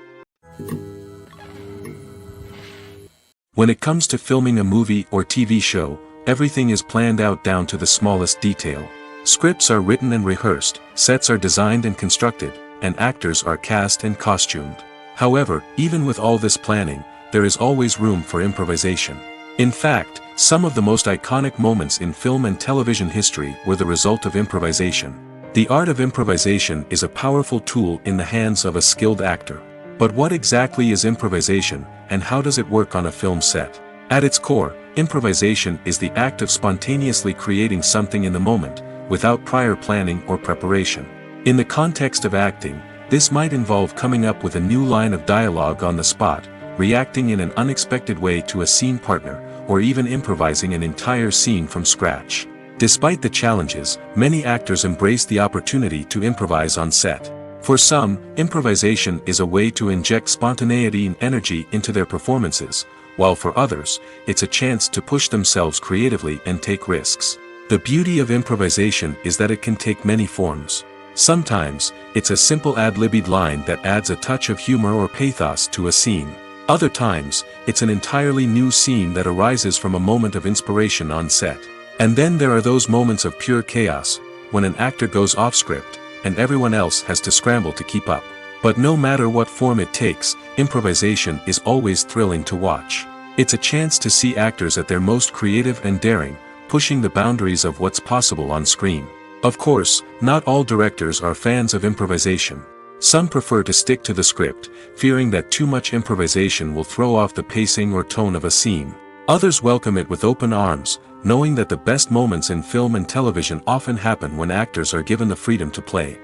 Speaker 1: When it comes to filming a movie or TV show, everything is planned out down to the smallest detail. Scripts are written and rehearsed, sets are designed and constructed, and actors are cast and costumed. However, even with all this planning, there is always room for improvisation. In fact, some of the most iconic moments in film and television history were the result of improvisation. The art of improvisation is a powerful tool in the hands of a skilled actor. But what exactly is improvisation, and how does it work on a film set? At its core, improvisation is the act of spontaneously creating something in the moment, without prior planning or preparation. In the context of acting, this might involve coming up with a new line of dialogue on the spot, reacting in an unexpected way to a scene partner, or even improvising an entire scene from scratch. Despite the challenges, many actors embrace the opportunity to improvise on set. For some, improvisation is a way to inject spontaneity and energy into their performances, while for others, it's a chance to push themselves creatively and take risks. The beauty of improvisation is that it can take many forms. Sometimes, it's a simple ad-libbed line that adds a touch of humor or pathos to a scene. Other times, it's an entirely new scene that arises from a moment of inspiration on set. And then there are those moments of pure chaos, when an actor goes off script, and everyone else has to scramble to keep up. But no matter what form it takes, improvisation is always thrilling to watch. It's a chance to see actors at their most creative and daring, pushing the boundaries of what's possible on screen. Of course, not all directors are fans of improvisation. Some prefer to stick to the script, fearing that too much improvisation will throw off the pacing or tone of a scene. Others welcome it with open arms, knowing that the best moments in film and television often happen when actors are given the freedom to play.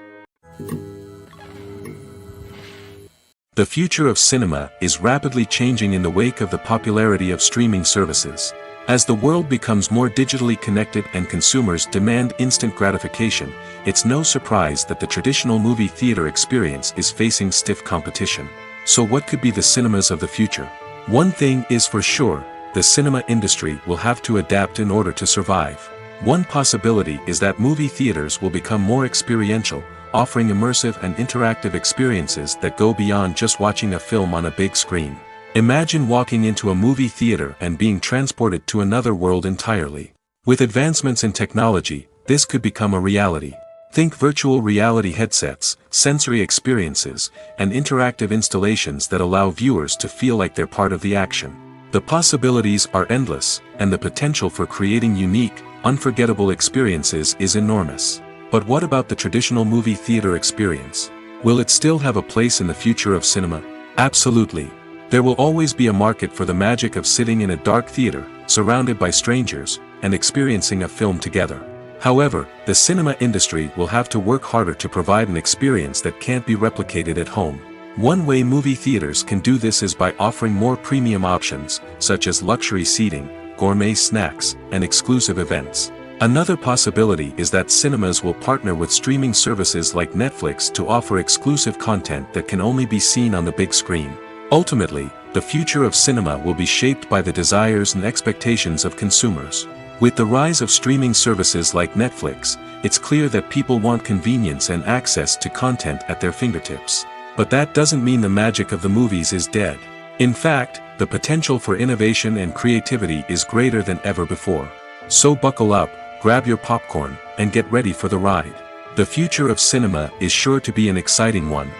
Speaker 1: The future of cinema is rapidly changing in the wake of the popularity of streaming services. As the world becomes more digitally connected and consumers demand instant gratification, it's no surprise that the traditional movie theater experience is facing stiff competition. So what could be the cinemas of the future? One thing is for sure, the cinema industry will have to adapt in order to survive. One possibility is that movie theaters will become more experiential, offering immersive and interactive experiences that go beyond just watching a film on a big screen. Imagine walking into a movie theater and being transported to another world entirely. With advancements in technology, this could become a reality. Think virtual reality headsets, sensory experiences, and interactive installations that allow viewers to feel like they're part of the action. The possibilities are endless, and the potential for creating unique, unforgettable experiences is enormous. But what about the traditional movie theater experience? Will it still have a place in the future of cinema? Absolutely. There will always be a market for the magic of sitting in a dark theater, surrounded by strangers, and experiencing a film together. However, the cinema industry will have to work harder to provide an experience that can't be replicated at home. One way movie theaters can do this is by offering more premium options, such as luxury seating, gourmet snacks, and exclusive events. Another possibility is that cinemas will partner with streaming services like Netflix to offer exclusive content that can only be seen on the big screen. Ultimately, the future of cinema will be shaped by the desires and expectations of consumers. With the rise of streaming services like Netflix, it's clear that people want convenience and access to content at their fingertips. But that doesn't mean the magic of the movies is dead. In fact, the potential for innovation and creativity is greater than ever before. So buckle up, grab your popcorn, and get ready for the ride. The future of cinema is sure to be an exciting one.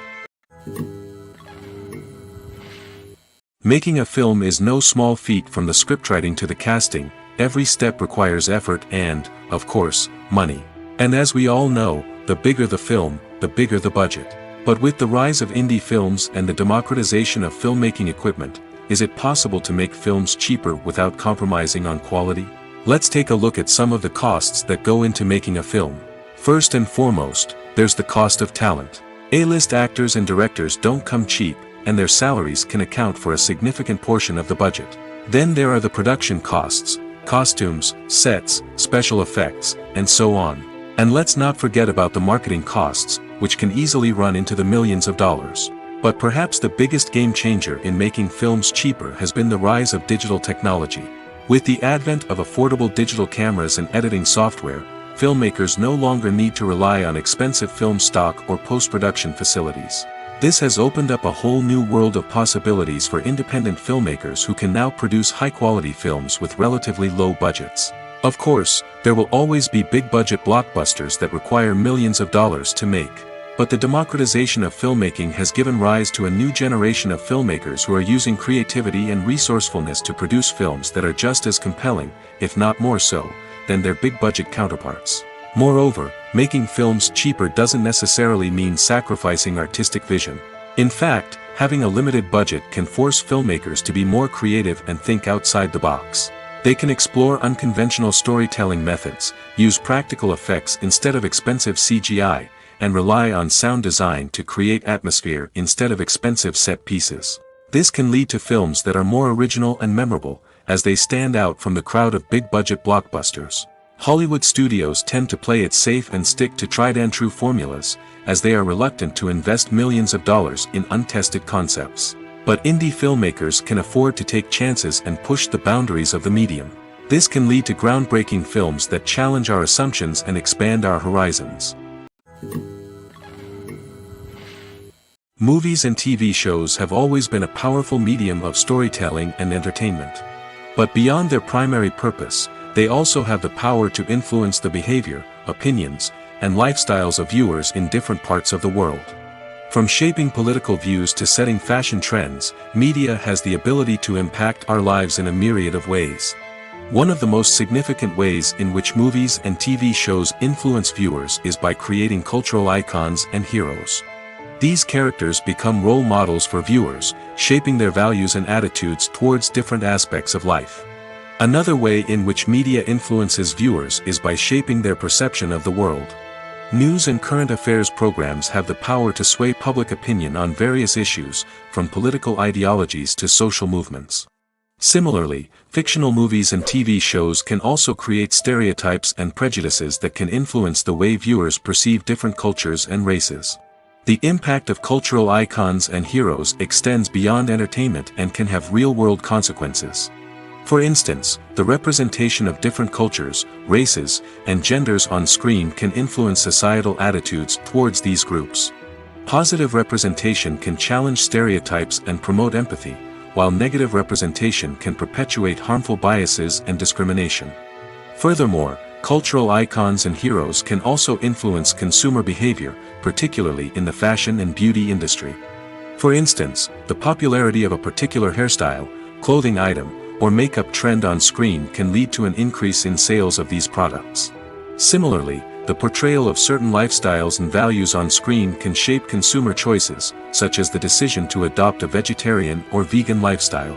Speaker 1: Making a film is no small feat. From the scriptwriting to the casting, every step requires effort and, of course, money. And as we all know, the bigger the film, the bigger the budget. But with the rise of indie films and the democratization of filmmaking equipment, is it possible to make films cheaper without compromising on quality? Let's take a look at some of the costs that go into making a film. First and foremost, there's the cost of talent. A-list actors and directors don't come cheap, and their salaries can account for a significant portion of the budget. Then there are the production costs, costumes, sets, special effects, and so on. And let's not forget about the marketing costs, which can easily run into the millions of dollars. But perhaps the biggest game changer in making films cheaper has been the rise of digital technology. With the advent of affordable digital cameras and editing software, filmmakers no longer need to rely on expensive film stock or post-production facilities. This has opened up a whole new world of possibilities for independent filmmakers who can now produce high-quality films with relatively low budgets. Of course, there will always be big-budget blockbusters that require millions of dollars to make. But the democratization of filmmaking has given rise to a new generation of filmmakers who are using creativity and resourcefulness to produce films that are just as compelling, if not more so, than their big-budget counterparts. Moreover, making films cheaper doesn't necessarily mean sacrificing artistic vision. In fact, having a limited budget can force filmmakers to be more creative and think outside the box. They can explore unconventional storytelling methods, use practical effects instead of expensive CGI, and rely on sound design to create atmosphere instead of expensive set pieces. This can lead to films that are more original and memorable, as they stand out from the crowd of big-budget blockbusters. Hollywood studios tend to play it safe and stick to tried-and-true formulas, as they are reluctant to invest millions of dollars in untested concepts. But indie filmmakers can afford to take chances and push the boundaries of the medium. This can lead to groundbreaking films that challenge our assumptions and expand our horizons. Movies and TV shows have always been a powerful medium of storytelling and entertainment. But beyond their primary purpose, they also have the power to influence the behavior, opinions, and lifestyles of viewers in different parts of the world. From shaping political views to setting fashion trends, media has the ability to impact our lives in a myriad of ways. One of the most significant ways in which movies and TV shows influence viewers is by creating cultural icons and heroes. These characters become role models for viewers, shaping their values and attitudes towards different aspects of life. Another way in which media influences viewers is by shaping their perception of the world. News and current affairs programs have the power to sway public opinion on various issues, from political ideologies to social movements. Similarly, fictional movies and TV shows can also create stereotypes and prejudices that can influence the way viewers perceive different cultures and races. The impact of cultural icons and heroes extends beyond entertainment and can have real-world consequences. For instance, the representation of different cultures, races, and genders on screen can influence societal attitudes towards these groups. Positive representation can challenge stereotypes and promote empathy, while negative representation can perpetuate harmful biases and discrimination. Furthermore, cultural icons and heroes can also influence consumer behavior, particularly in the fashion and beauty industry. For instance, the popularity of a particular hairstyle, clothing item, or makeup trend on screen can lead to an increase in sales of these products. Similarly, the portrayal of certain lifestyles and values on screen can shape consumer choices, such as the decision to adopt a vegetarian or vegan lifestyle.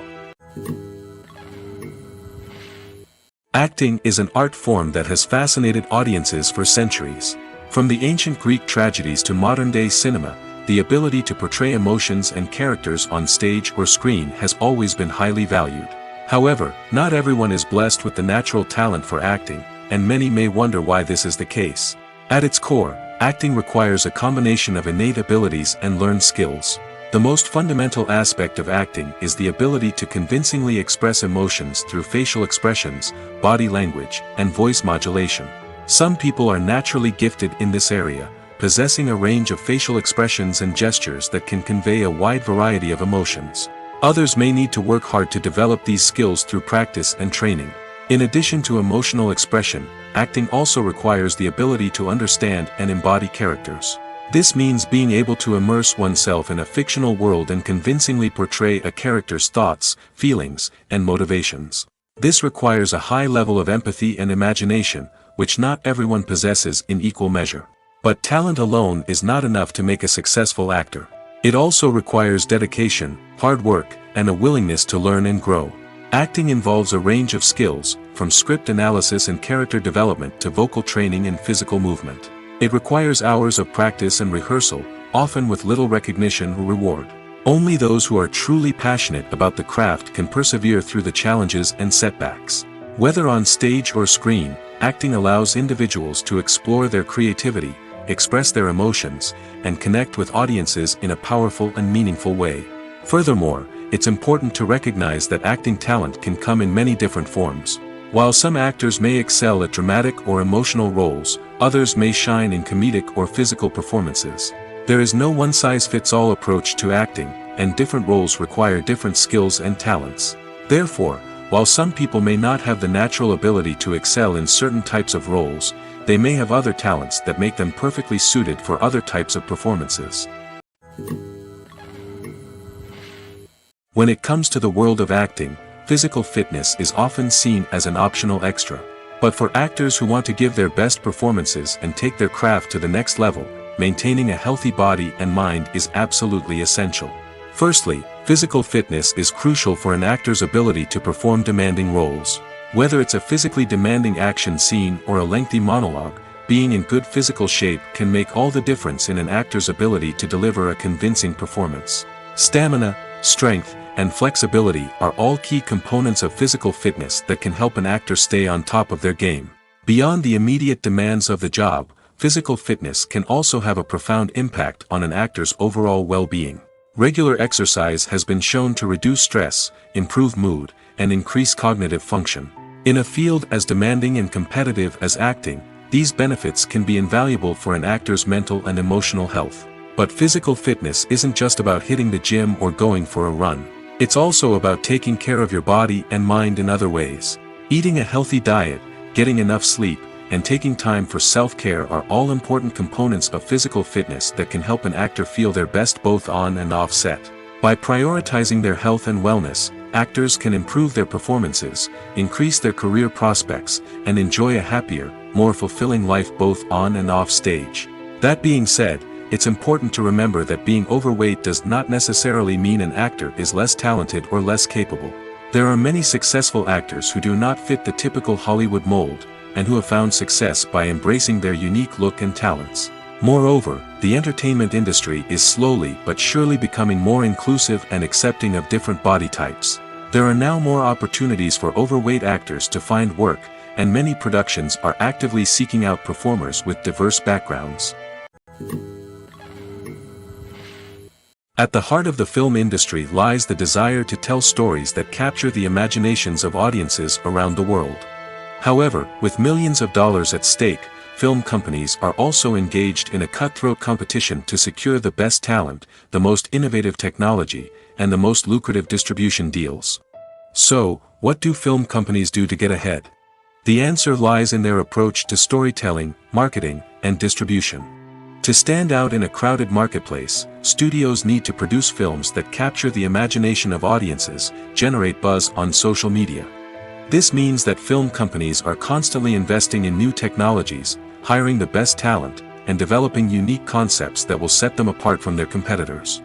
Speaker 1: Acting is an art form that has fascinated audiences for centuries. From the ancient Greek tragedies to modern-day cinema, the ability to portray emotions and characters on stage or screen has always been highly valued. However, not everyone is blessed with the natural talent for acting, and many may wonder why this is the case. At its core, acting requires a combination of innate abilities and learned skills. The most fundamental aspect of acting is the ability to convincingly express emotions through facial expressions, body language, and voice modulation. Some people are naturally gifted in this area, possessing a range of facial expressions and gestures that can convey a wide variety of emotions. Others may need to work hard to develop these skills through practice and training. In addition to emotional expression, acting also requires the ability to understand and embody characters. This means being able to immerse oneself in a fictional world and convincingly portray a character's thoughts, feelings, and motivations. This requires a high level of empathy and imagination, which not everyone possesses in equal measure. But talent alone is not enough to make a successful actor. It also requires dedication, hard work, and a willingness to learn and grow. Acting involves a range of skills, from script analysis and character development to vocal training and physical movement. It requires hours of practice and rehearsal, often with little recognition or reward. Only those who are truly passionate about the craft can persevere through the challenges and setbacks. Whether on stage or screen, acting allows individuals to explore their creativity, express their emotions, and connect with audiences in a powerful and meaningful way. Furthermore, it's important to recognize that acting talent can come in many different forms. While some actors may excel at dramatic or emotional roles, others may shine in comedic or physical performances. There is no one-size-fits-all approach to acting, and different roles require different skills and talents. Therefore, while some people may not have the natural ability to excel in certain types of roles, they may have other talents that make them perfectly suited for other types of performances. When it comes to the world of acting, physical fitness is often seen as an optional extra. But for actors who want to give their best performances and take their craft to the next level, maintaining a healthy body and mind is absolutely essential. Firstly, physical fitness is crucial for an actor's ability to perform demanding roles. Whether it's a physically demanding action scene or a lengthy monologue, being in good physical shape can make all the difference in an actor's ability to deliver a convincing performance. Stamina, strength, and flexibility are all key components of physical fitness that can help an actor stay on top of their game. Beyond the immediate demands of the job, physical fitness can also have a profound impact on an actor's overall well-being. Regular exercise has been shown to reduce stress, improve mood, and increase cognitive function. In a field as demanding and competitive as acting, these benefits can be invaluable for an actor's mental and emotional health. But physical fitness isn't just about hitting the gym or going for a run. It's also about taking care of your body and mind in other ways. Eating a healthy diet, getting enough sleep, and taking time for self-care are all important components of physical fitness that can help an actor feel their best both on and off set. By prioritizing their health and wellness, actors can improve their performances, increase their career prospects, and enjoy a happier, more fulfilling life both on and off stage. That being said, it's important to remember that being overweight does not necessarily mean an actor is less talented or less capable. There are many successful actors who do not fit the typical Hollywood mold, and who have found success by embracing their unique look and talents. Moreover, the entertainment industry is slowly but surely becoming more inclusive and accepting of different body types. There are now more opportunities for overweight actors to find work, and many productions are actively seeking out performers with diverse backgrounds. At the heart of the film industry lies the desire to tell stories that capture the imaginations of audiences around the world. However, with millions of dollars at stake, film companies are also engaged in a cutthroat competition to secure the best talent, the most innovative technology, and the most lucrative distribution deals. So, what do film companies do to get ahead? The answer lies in their approach to storytelling, marketing, and distribution. To stand out in a crowded marketplace, studios need to produce films that capture the imagination of audiences, generate buzz on social media. This means that film companies are constantly investing in new technologies, hiring the best talent, and developing unique concepts that will set them apart from their competitors.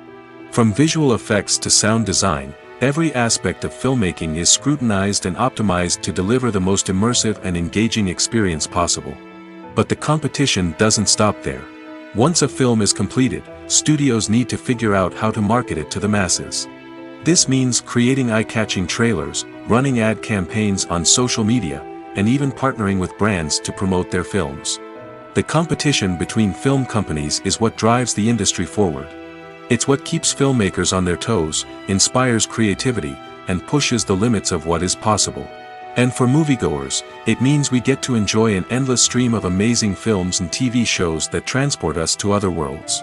Speaker 1: From visual effects to sound design, every aspect of filmmaking is scrutinized and optimized to deliver the most immersive and engaging experience possible. But the competition doesn't stop there. Once a film is completed, studios need to figure out how to market it to the masses. This means creating eye-catching trailers, running ad campaigns on social media, and even partnering with brands to promote their films. The competition between film companies is what drives the industry forward. It's what keeps filmmakers on their toes, inspires creativity, and pushes the limits of what is possible. And for moviegoers, it means we get to enjoy an endless stream of amazing films and TV shows that transport us to other worlds.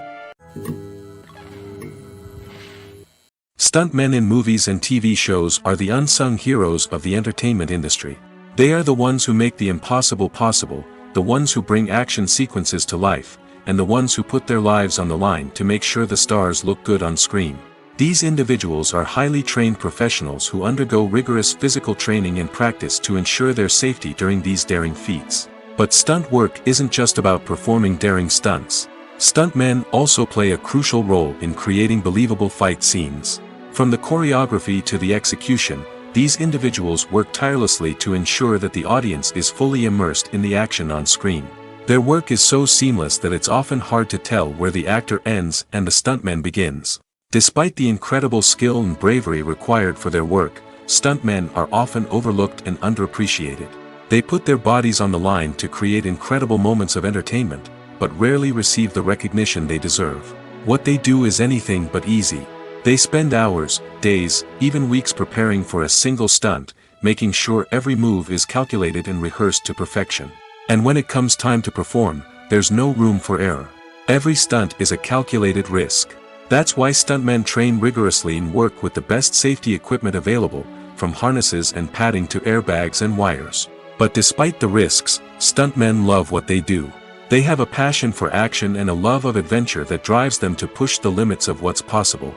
Speaker 1: Stuntmen in movies and TV shows are the unsung heroes of the entertainment industry. They are the ones who make the impossible possible, the ones who bring action sequences to life, and the ones who put their lives on the line to make sure the stars look good on screen. These individuals are highly trained professionals who undergo rigorous physical training and practice to ensure their safety during these daring feats. But stunt work isn't just about performing daring stunts. Stuntmen also play a crucial role in creating believable fight scenes. From the choreography to the execution, these individuals work tirelessly to ensure that the audience is fully immersed in the action on screen. Their work is so seamless that it's often hard to tell where the actor ends and the stuntman begins. Despite the incredible skill and bravery required for their work, stuntmen are often overlooked and underappreciated. They put their bodies on the line to create incredible moments of entertainment, but rarely receive the recognition they deserve. What they do is anything but easy. They spend hours, days, even weeks preparing for a single stunt, making sure every move is calculated and rehearsed to perfection. And when it comes time to perform, there's no room for error. Every stunt is a calculated risk. That's why stuntmen train rigorously and work with the best safety equipment available, from harnesses and padding to airbags and wires. But despite the risks, stuntmen love what they do. They have a passion for action and a love of adventure that drives them to push the limits of what's possible.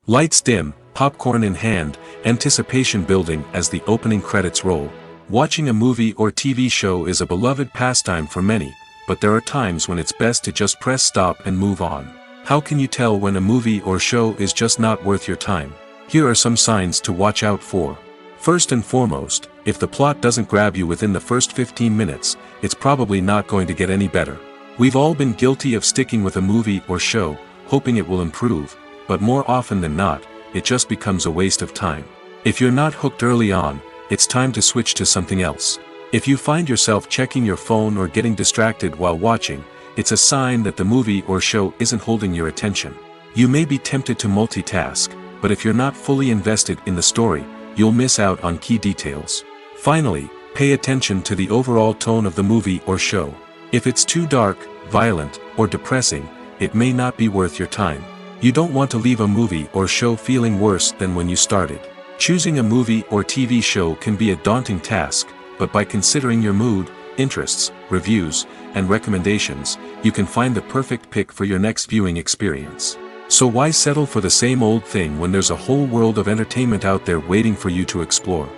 Speaker 1: Lights dim, popcorn in hand, anticipation building as the opening credits roll. Watching a movie or TV show is a beloved pastime for many, but there are times when it's best to just press stop and move on. How can you tell when a movie or show is just not worth your time? Here are some signs to watch out for. First and foremost, if the plot doesn't grab you within the first 15 minutes, it's probably not going to get any better. We've all been guilty of sticking with a movie or show, hoping it will improve, but more often than not, it just becomes a waste of time. If you're not hooked early on, it's time to switch to something else. If you find yourself checking your phone or getting distracted while watching, it's a sign that the movie or show isn't holding your attention. You may be tempted to multitask, but if you're not fully invested in the story, you'll miss out on key details. Finally, pay attention to the overall tone of the movie or show. If it's too dark, violent, or depressing, it may not be worth your time. You don't want to leave a movie or show feeling worse than when you started. Choosing a movie or TV show can be a daunting task, but by considering your mood, interests, reviews, and recommendations, you can find the perfect pick for your next viewing experience. So why settle for the same old thing when there's a whole world of entertainment out there waiting for you to explore?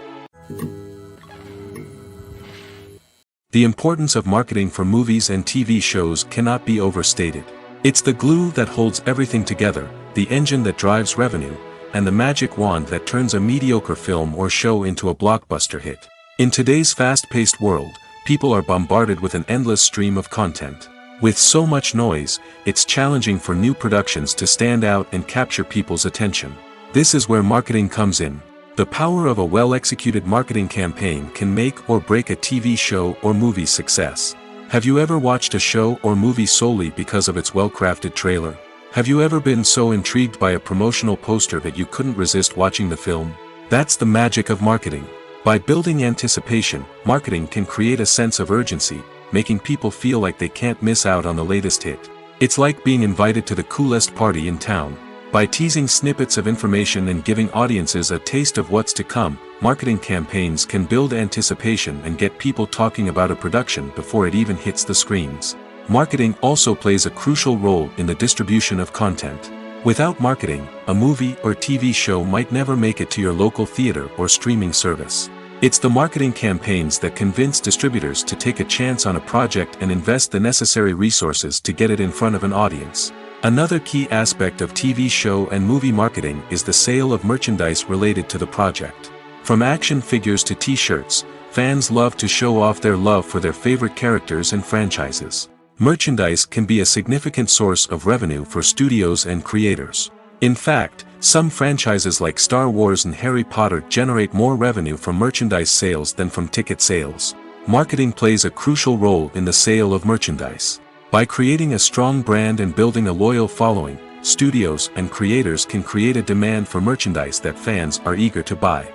Speaker 1: The importance of marketing for movies and TV shows cannot be overstated. It's the glue that holds everything together, the engine that drives revenue, and the magic wand that turns a mediocre film or show into a blockbuster hit. In today's fast-paced world, people are bombarded with an endless stream of content. With so much noise, it's challenging for new productions to stand out and capture people's attention. This is where marketing comes in. The power of a well-executed marketing campaign can make or break a TV show or movie's success. Have you ever watched a show or movie solely because of its well-crafted trailer? Have you ever been so intrigued by a promotional poster that you couldn't resist watching the film? That's the magic of marketing. By building anticipation, marketing can create a sense of urgency, making people feel like they can't miss out on the latest hit. It's like being invited to the coolest party in town. By teasing snippets of information and giving audiences a taste of what's to come, marketing campaigns can build anticipation and get people talking about a production before it even hits the screens. Marketing also plays a crucial role in the distribution of content. Without marketing, a movie or TV show might never make it to your local theater or streaming service. It's the marketing campaigns that convince distributors to take a chance on a project and invest the necessary resources to get it in front of an audience. Another key aspect of TV show and movie marketing is the sale of merchandise related to the project. From action figures to t-shirts, fans love to show off their love for their favorite characters and franchises. Merchandise can be a significant source of revenue for studios and creators. In fact, some franchises like Star Wars and Harry Potter generate more revenue from merchandise sales than from ticket sales. Marketing plays a crucial role in the sale of merchandise. By creating a strong brand and building a loyal following, studios and creators can create a demand for merchandise that fans are eager to buy.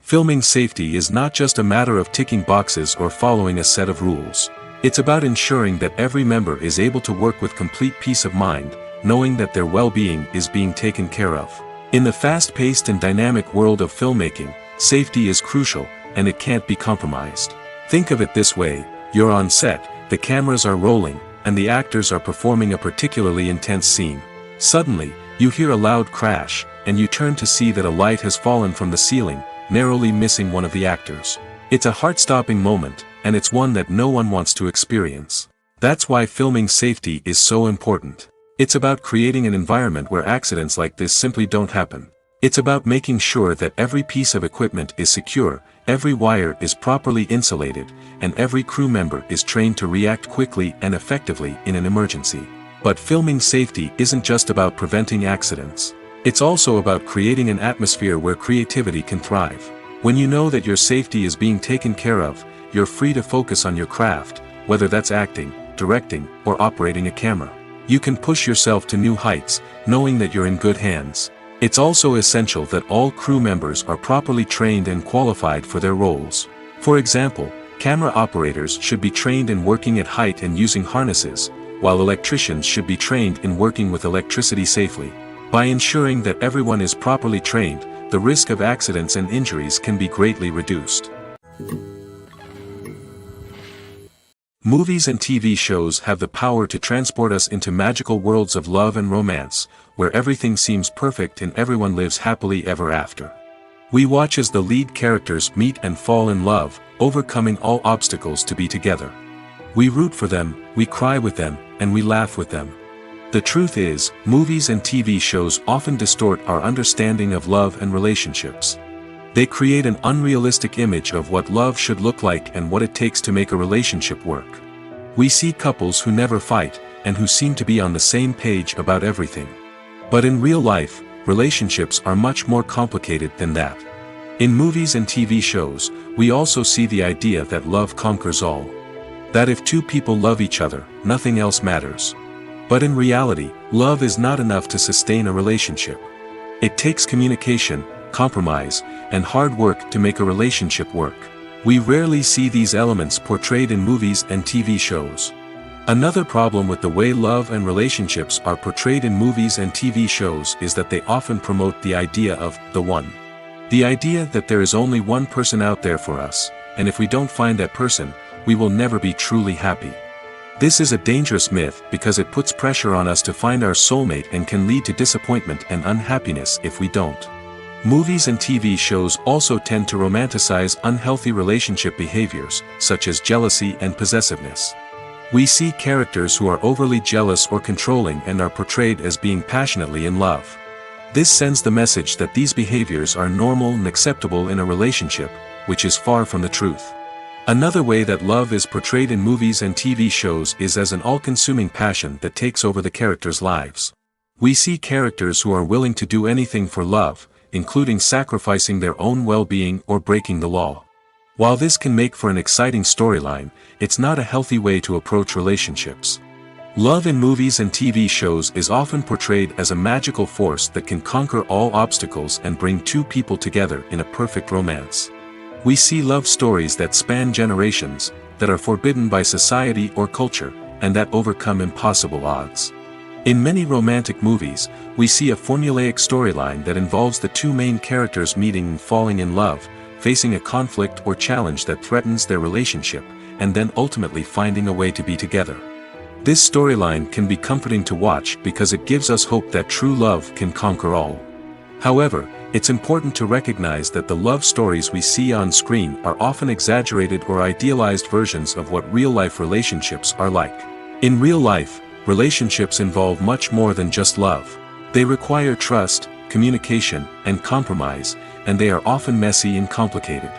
Speaker 1: Filming safety is not just a matter of ticking boxes or following a set of rules. It's about ensuring that every member is able to work with complete peace of mind, knowing that their well-being is being taken care of. In the fast-paced and dynamic world of filmmaking, safety is crucial, and it can't be compromised. Think of it this way: you're on set, the cameras are rolling, and the actors are performing a particularly intense scene. Suddenly, you hear a loud crash, and you turn to see that a light has fallen from the ceiling, narrowly missing one of the actors. It's a heart-stopping moment, and it's one that no one wants to experience. That's why filming safety is so important. It's about creating an environment where accidents like this simply don't happen. It's about making sure that every piece of equipment is secure, every wire is properly insulated, and every crew member is trained to react quickly and effectively in an emergency. But filming safety isn't just about preventing accidents. It's also about creating an atmosphere where creativity can thrive. When you know that your safety is being taken care of, you're free to focus on your craft, whether that's acting, directing, or operating a camera. You can push yourself to new heights, knowing that you're in good hands. It's also essential that all crew members are properly trained and qualified for their roles. For example, camera operators should be trained in working at height and using harnesses, while electricians should be trained in working with electricity safely. By ensuring that everyone is properly trained, the risk of accidents and injuries can be greatly reduced. Movies and TV shows have the power to transport us into magical worlds of love and romance, where everything seems perfect and everyone lives happily ever after. We watch as the lead characters meet and fall in love, overcoming all obstacles to be together. We root for them, we cry with them, and we laugh with them. The truth is, movies and TV shows often distort our understanding of love and relationships. They create an unrealistic image of what love should look like and what it takes to make a relationship work. We see couples who never fight, and who seem to be on the same page about everything. But in real life, relationships are much more complicated than that. In movies and TV shows, we also see the idea that love conquers all. That if two people love each other, nothing else matters. But in reality, love is not enough to sustain a relationship. It takes communication, compromise, and hard work to make a relationship work. We rarely see these elements portrayed in movies and TV shows. Another problem with the way love and relationships are portrayed in movies and TV shows is that they often promote the idea of the one. The idea that there is only one person out there for us, and if we don't find that person, we will never be truly happy. This is a dangerous myth because it puts pressure on us to find our soulmate and can lead to disappointment and unhappiness if we don't. Movies and TV shows also tend to romanticize unhealthy relationship behaviors, such as jealousy and possessiveness. We see characters who are overly jealous or controlling and are portrayed as being passionately in love. This sends the message that these behaviors are normal and acceptable in a relationship, which is far from the truth. Another way that love is portrayed in movies and TV shows is as an all-consuming passion that takes over the characters' lives. We see characters who are willing to do anything for love, including sacrificing their own well-being or breaking the law. While this can make for an exciting storyline, it's not a healthy way to approach relationships. Love in movies and TV shows is often portrayed as a magical force that can conquer all obstacles and bring two people together in a perfect romance. We see love stories that span generations, that are forbidden by society or culture, and that overcome impossible odds. In many romantic movies, we see a formulaic storyline that involves the two main characters meeting and falling in love, facing a conflict or challenge that threatens their relationship, and then ultimately finding a way to be together. This storyline can be comforting to watch because it gives us hope that true love can conquer all. However, it's important to recognize that the love stories we see on screen are often exaggerated or idealized versions of what real-life relationships are like. In real life, relationships involve much more than just love. They require trust, communication, and compromise, and they are often messy and complicated.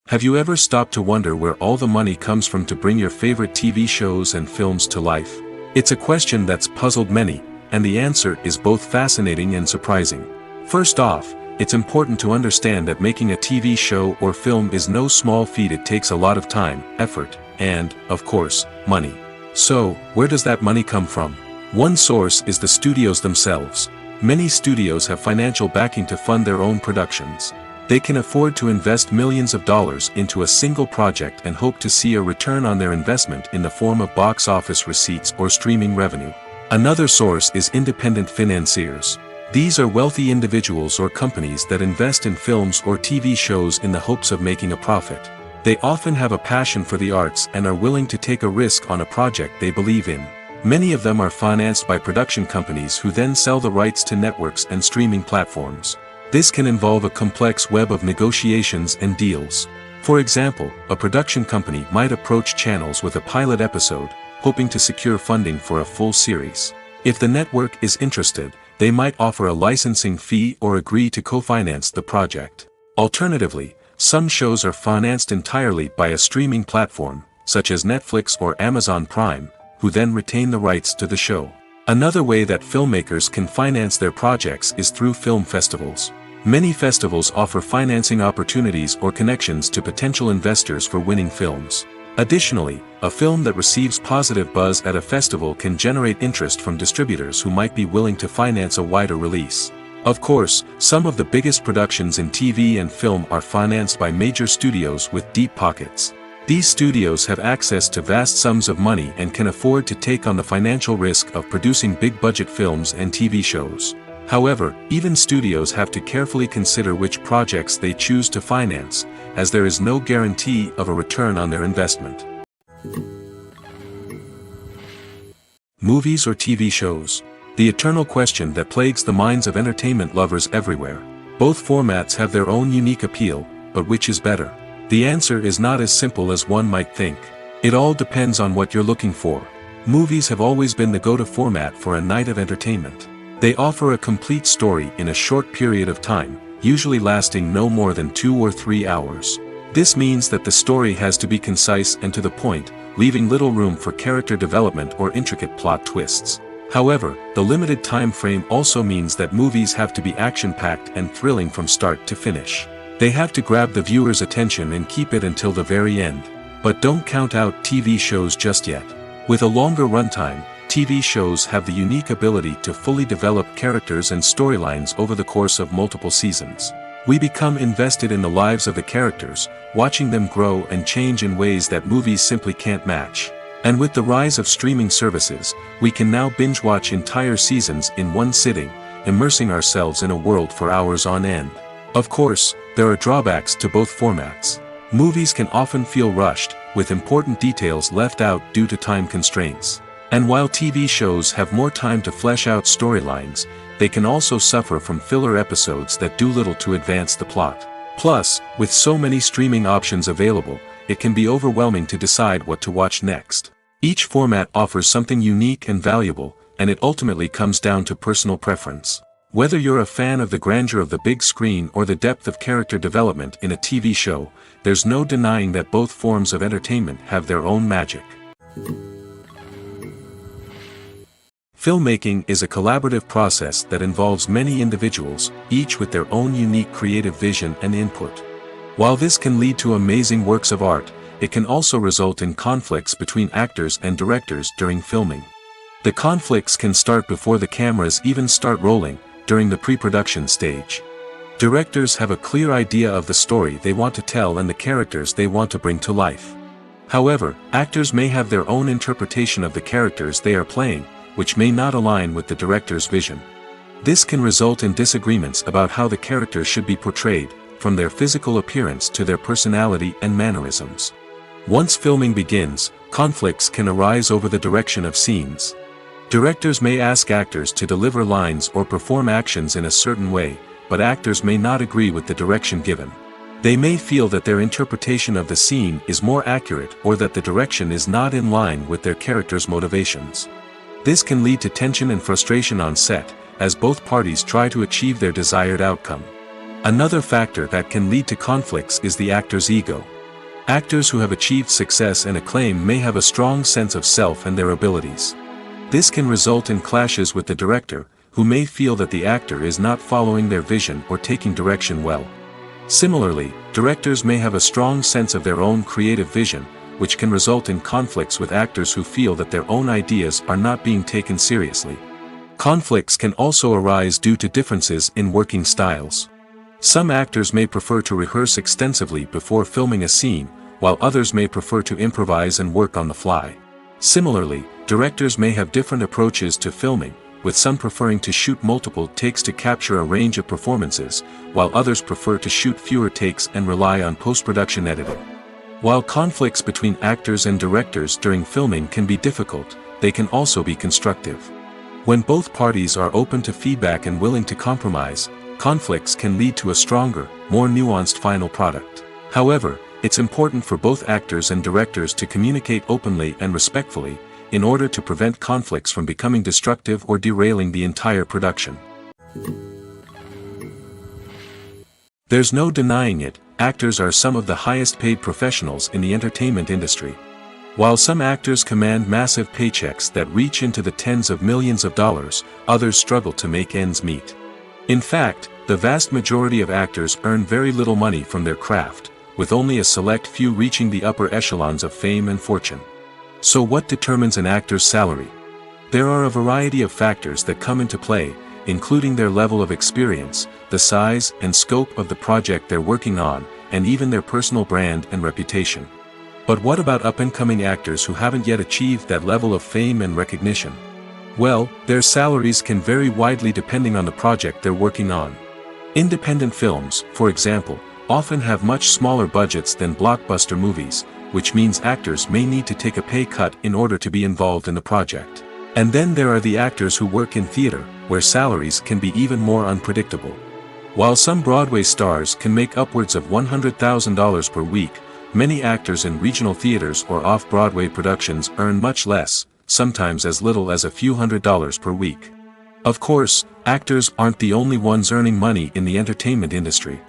Speaker 1: Have you ever stopped to wonder where all the money comes from to bring your favorite TV shows and films to life? It's a question that's puzzled many, and the answer is both fascinating and surprising. First off, it's important to understand that making a TV show or film is no small feat. It takes a lot of time, effort, and, of course, money. So, where does that money come from? One source is the studios themselves. Many studios have financial backing to fund their own productions. They can afford to invest millions of dollars into a single project and hope to see a return on their investment in the form of box office receipts or streaming revenue. Another source is independent financiers. These are wealthy individuals or companies that invest in films or TV shows in the hopes of making a profit. They often have a passion for the arts and are willing to take a risk on a project they believe in. Many of them are financed by production companies who then sell the rights to networks and streaming platforms. This can involve a complex web of negotiations and deals. For example, a production company might approach channels with a pilot episode, hoping to secure funding for a full series. If the network is interested, they might offer a licensing fee or agree to co-finance the project. Alternatively, some shows are financed entirely by a streaming platform, such as Netflix or Amazon Prime, who then retain the rights to the show. Another way that filmmakers can finance their projects is through film festivals. Many festivals offer financing opportunities or connections to potential investors for winning films. Additionally, a film that receives positive buzz at a festival can generate interest from distributors who might be willing to finance a wider release. Of course, some of the biggest productions in TV and film are financed by major studios with deep pockets. These studios have access to vast sums of money and can afford to take on the financial risk of producing big-budget films and TV shows. However, even studios have to carefully consider which projects they choose to finance, as there is no guarantee of a return on their investment. Movies or TV shows? The eternal question that plagues the minds of entertainment lovers everywhere. Both formats have their own unique appeal, but which is better? The answer is not as simple as one might think. It all depends on what you're looking for. Movies have always been the go-to format for a night of entertainment. They offer a complete story in a short period of time, usually lasting no more than 2 or 3 hours. This means that the story has to be concise and to the point, leaving little room for character development or intricate plot twists. However, the limited time frame also means that movies have to be action-packed and thrilling from start to finish. They have to grab the viewer's attention and keep it until the very end. But don't count out TV shows just yet. With a longer runtime, TV shows have the unique ability to fully develop characters and storylines over the course of multiple seasons. We become invested in the lives of the characters, watching them grow and change in ways that movies simply can't match. And with the rise of streaming services, we can now binge-watch entire seasons in one sitting, immersing ourselves in a world for hours on end. Of course, there are drawbacks to both formats. Movies can often feel rushed, with important details left out due to time constraints. And while TV shows have more time to flesh out storylines, they can also suffer from filler episodes that do little to advance the plot. Plus, with so many streaming options available, it can be overwhelming to decide what to watch next. Each format offers something unique and valuable, and it ultimately comes down to personal preference. Whether you're a fan of the grandeur of the big screen or the depth of character development in a TV show, there's no denying that both forms of entertainment have their own magic. Filmmaking is a collaborative process that involves many individuals, each with their own unique creative vision and input. While this can lead to amazing works of art, it can also result in conflicts between actors and directors during filming. The conflicts can start before the cameras even start rolling, during the pre-production stage. Directors have a clear idea of the story they want to tell and the characters they want to bring to life. However, actors may have their own interpretation of the characters they are playing, which may not align with the director's vision. This can result in disagreements about how the characters should be portrayed, from their physical appearance to their personality and mannerisms. Once filming begins, conflicts can arise over the direction of scenes. Directors may ask actors to deliver lines or perform actions in a certain way, but actors may not agree with the direction given. They may feel that their interpretation of the scene is more accurate or that the direction is not in line with their character's motivations. This can lead to tension and frustration on set, as both parties try to achieve their desired outcome. Another factor that can lead to conflicts is the actor's ego. Actors who have achieved success and acclaim may have a strong sense of self and their abilities. This can result in clashes with the director, who may feel that the actor is not following their vision or taking direction well. Similarly, directors may have a strong sense of their own creative vision, which can result in conflicts with actors who feel that their own ideas are not being taken seriously. Conflicts can also arise due to differences in working styles. Some actors may prefer to rehearse extensively before filming a scene, while others may prefer to improvise and work on the fly. Similarly, directors may have different approaches to filming, with some preferring to shoot multiple takes to capture a range of performances, while others prefer to shoot fewer takes and rely on post-production editing. While conflicts between actors and directors during filming can be difficult, they can also be constructive. When both parties are open to feedback and willing to compromise, conflicts can lead to a stronger, more nuanced final product. However, it's important for both actors and directors to communicate openly and respectfully, in order to prevent conflicts from becoming destructive or derailing the entire production. There's no denying it, actors are some of the highest paid professionals in the entertainment industry. While some actors command massive paychecks that reach into the tens of millions of dollars, others struggle to make ends meet. In fact, the vast majority of actors earn very little money from their craft, with only a select few reaching the upper echelons of fame and fortune. So what determines an actor's salary? There are a variety of factors that come into play, including their level of experience, the size and scope of the project they're working on, and even their personal brand and reputation. But what about up-and-coming actors who haven't yet achieved that level of fame and recognition? Well, their salaries can vary widely depending on the project they're working on. Independent films, for example, often have much smaller budgets than blockbuster movies, which means actors may need to take a pay cut in order to be involved in the project. And then there are the actors who work in theater, where salaries can be even more unpredictable. While some Broadway stars can make upwards of $100,000 per week, many actors in regional theaters or off-Broadway productions earn much less, sometimes as little as a few $100s per week. Of course, actors aren't the only ones earning money in the entertainment industry.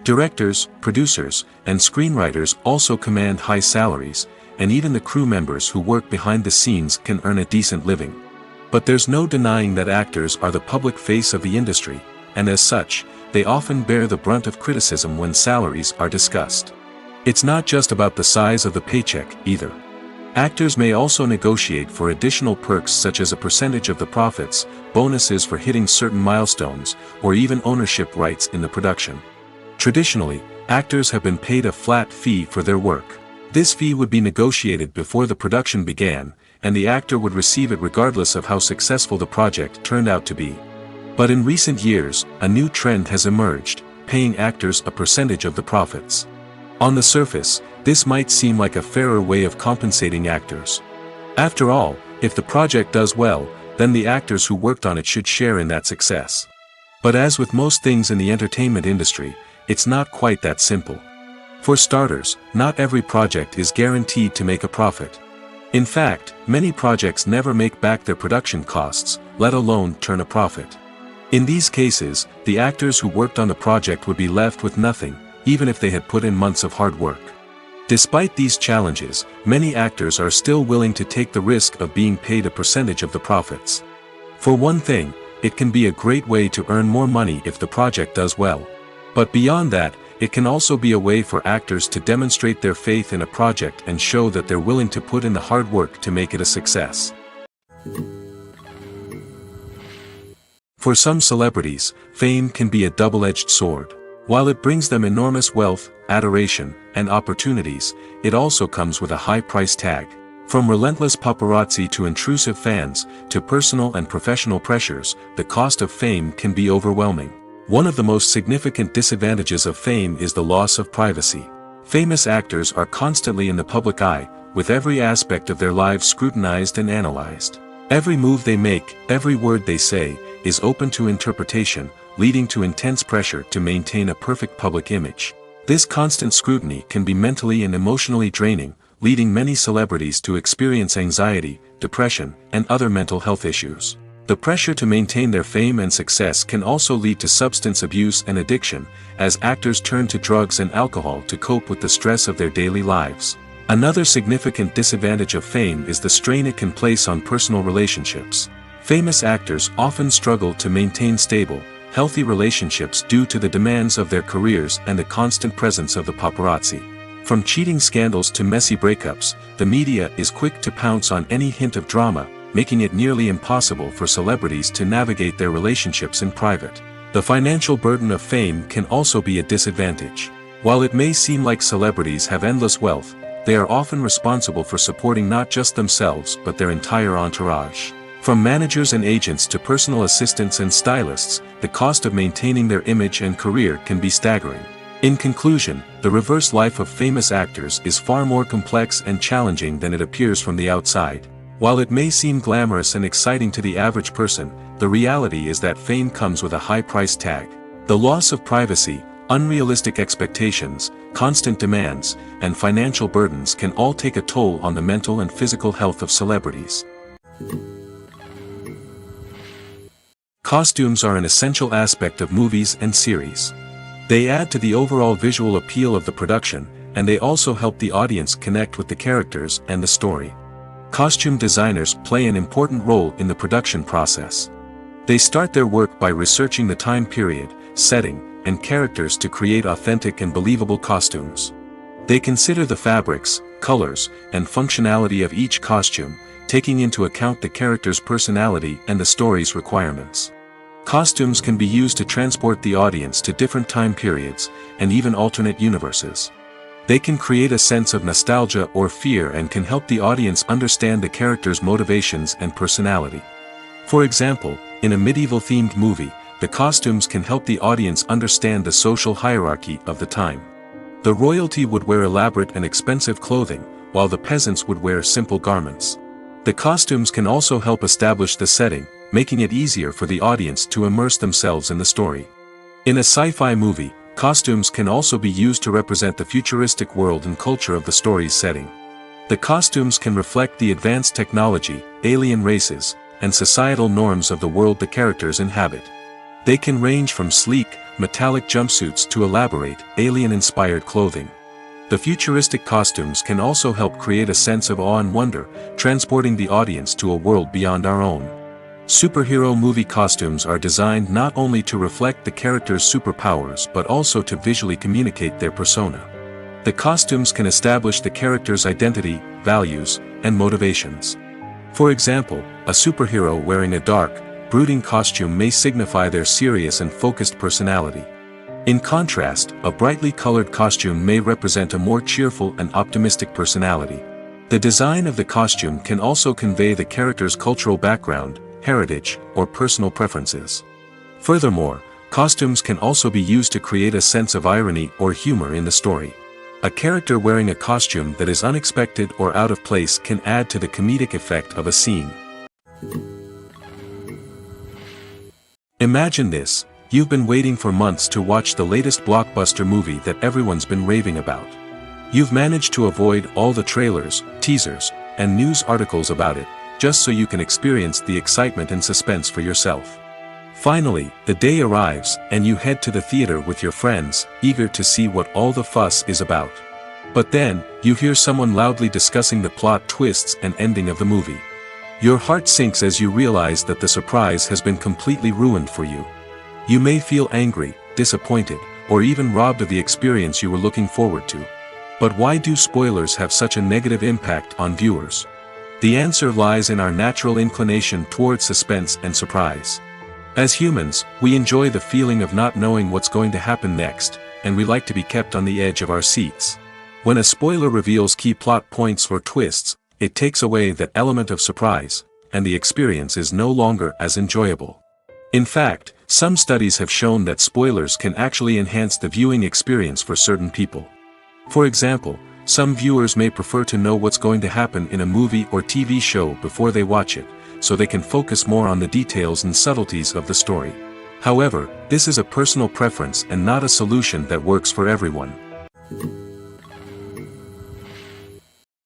Speaker 1: Directors, producers, and screenwriters also command high salaries, and even the crew members who work behind the scenes can earn a decent living. But there's no denying that actors are the public face of the industry, and as such, they often bear the brunt of criticism when salaries are discussed. It's not just about the size of the paycheck, either. Actors may also negotiate for additional perks such as a percentage of the profits, bonuses for hitting certain milestones, or even ownership rights in the production. Traditionally, actors have been paid a flat fee for their work. This fee would be negotiated before the production began, and the actor would receive it regardless of how successful the project turned out to be. But in recent years, a new trend has emerged, paying actors a percentage of the profits. On the surface, this might seem like a fairer way of compensating actors. After all, If the project does well, then the actors who worked on it should share in that success. But as with most things in the entertainment industry, it's not quite that simple. For starters, not every project is guaranteed to make a profit. In fact, many projects never make back their production costs, let alone turn a profit. In these cases, the actors who worked on the project would be left with nothing, even if they had put in months of hard work. Despite these challenges, many actors are still willing to take the risk of being paid a percentage of the profits. For one thing, it can be a great way to earn more money if the project does well. But beyond that, it can also be a way for actors to demonstrate their faith in a project and show that they're willing to put in the hard work to make it a success. For some celebrities, fame can be a double-edged sword. While it brings them enormous wealth, adoration, and opportunities, it also comes with a high price tag. From relentless paparazzi to intrusive fans, to personal and professional pressures, the cost of fame can be overwhelming. One of the most significant disadvantages of fame is the loss of privacy. Famous actors are constantly in the public eye, with every aspect of their lives scrutinized and analyzed. Every move they make, every word they say, is open to interpretation, leading to intense pressure to maintain a perfect public image. This constant scrutiny can be mentally and emotionally draining, leading many celebrities to experience anxiety, depression, and other mental health issues. The pressure to maintain their fame and success can also lead to substance abuse and addiction, as actors turn to drugs and alcohol to cope with the stress of their daily lives. Another significant disadvantage of fame is the strain it can place on personal relationships. Famous actors often struggle to maintain stable, healthy relationships due to the demands of their careers and the constant presence of the paparazzi. From cheating scandals to messy breakups, the media is quick to pounce on any hint of drama, making it nearly impossible for celebrities to navigate their relationships in private. The financial burden of fame can also be a disadvantage. While it may seem like celebrities have endless wealth, they are often responsible for supporting not just themselves but their entire entourage. From managers and agents to personal assistants and stylists, the cost of maintaining their image and career can be staggering. In conclusion, the reverse life of famous actors is far more complex and challenging than it appears from the outside. While it may seem glamorous and exciting to the average person, the reality is that fame comes with a high price tag. The loss of privacy, unrealistic expectations, constant demands, and financial burdens can all take a toll on the mental and physical health of celebrities. Costumes are an essential aspect of movies and series. They add to the overall visual appeal of the production, and they also help the audience connect with the characters and the story. Costume designers play an important role in the production process. They start their work by researching the time period, setting, and characters to create authentic and believable costumes. They consider the fabrics, colors, and functionality of each costume, taking into account the character's personality and the story's requirements. Costumes can be used to transport the audience to different time periods, and even alternate universes. They can create a sense of nostalgia or fear and can help the audience understand the character's motivations and personality. For example, in a medieval-themed movie, the costumes can help the audience understand the social hierarchy of the time. The royalty would wear elaborate and expensive clothing, while the peasants would wear simple garments. The costumes can also help establish the setting, making it easier for the audience to immerse themselves in the story. In a sci-fi movie, costumes can also be used to represent the futuristic world and culture of the story's setting. The costumes can reflect the advanced technology, alien races, and societal norms of the world the characters inhabit. They can range from sleek, metallic jumpsuits to elaborate, alien-inspired clothing. The futuristic costumes can also help create a sense of awe and wonder, transporting the audience to a world beyond our own. Superhero movie costumes are designed not only to reflect the character's superpowers but also to visually communicate their persona. The costumes can establish the character's identity, values, and motivations. For example, a superhero wearing a dark, brooding costume may signify their serious and focused personality. In contrast, a brightly colored costume may represent a more cheerful and optimistic personality. The design of the costume can also convey the character's cultural background, heritage, or personal preferences. Furthermore, costumes can also be used to create a sense of irony or humor in the story. A character wearing a costume that is unexpected or out of place can add to the comedic effect of a scene. Imagine this: you've been waiting for months to watch the latest blockbuster movie that everyone's been raving about. You've managed to avoid all the trailers, teasers, and news articles about it, just so you can experience the excitement and suspense for yourself. Finally, the day arrives, and you head to the theater with your friends, eager to see what all the fuss is about. But then, you hear someone loudly discussing the plot twists and ending of the movie. Your heart sinks as you realize that the surprise has been completely ruined for you. You may feel angry, disappointed, or even robbed of the experience you were looking forward to. But why do spoilers have such a negative impact on viewers? The answer lies in our natural inclination toward suspense and surprise. As humans, we enjoy the feeling of not knowing what's going to happen next, and we like to be kept on the edge of our seats. When a spoiler reveals key plot points or twists, it takes away that element of surprise, and the experience is no longer as enjoyable. In fact, some studies have shown that spoilers can actually enhance the viewing experience for certain people. For example, some viewers may prefer to know what's going to happen in a movie or TV show before they watch it, so they can focus more on the details and subtleties of the story. However, this is a personal preference and not a solution that works for everyone.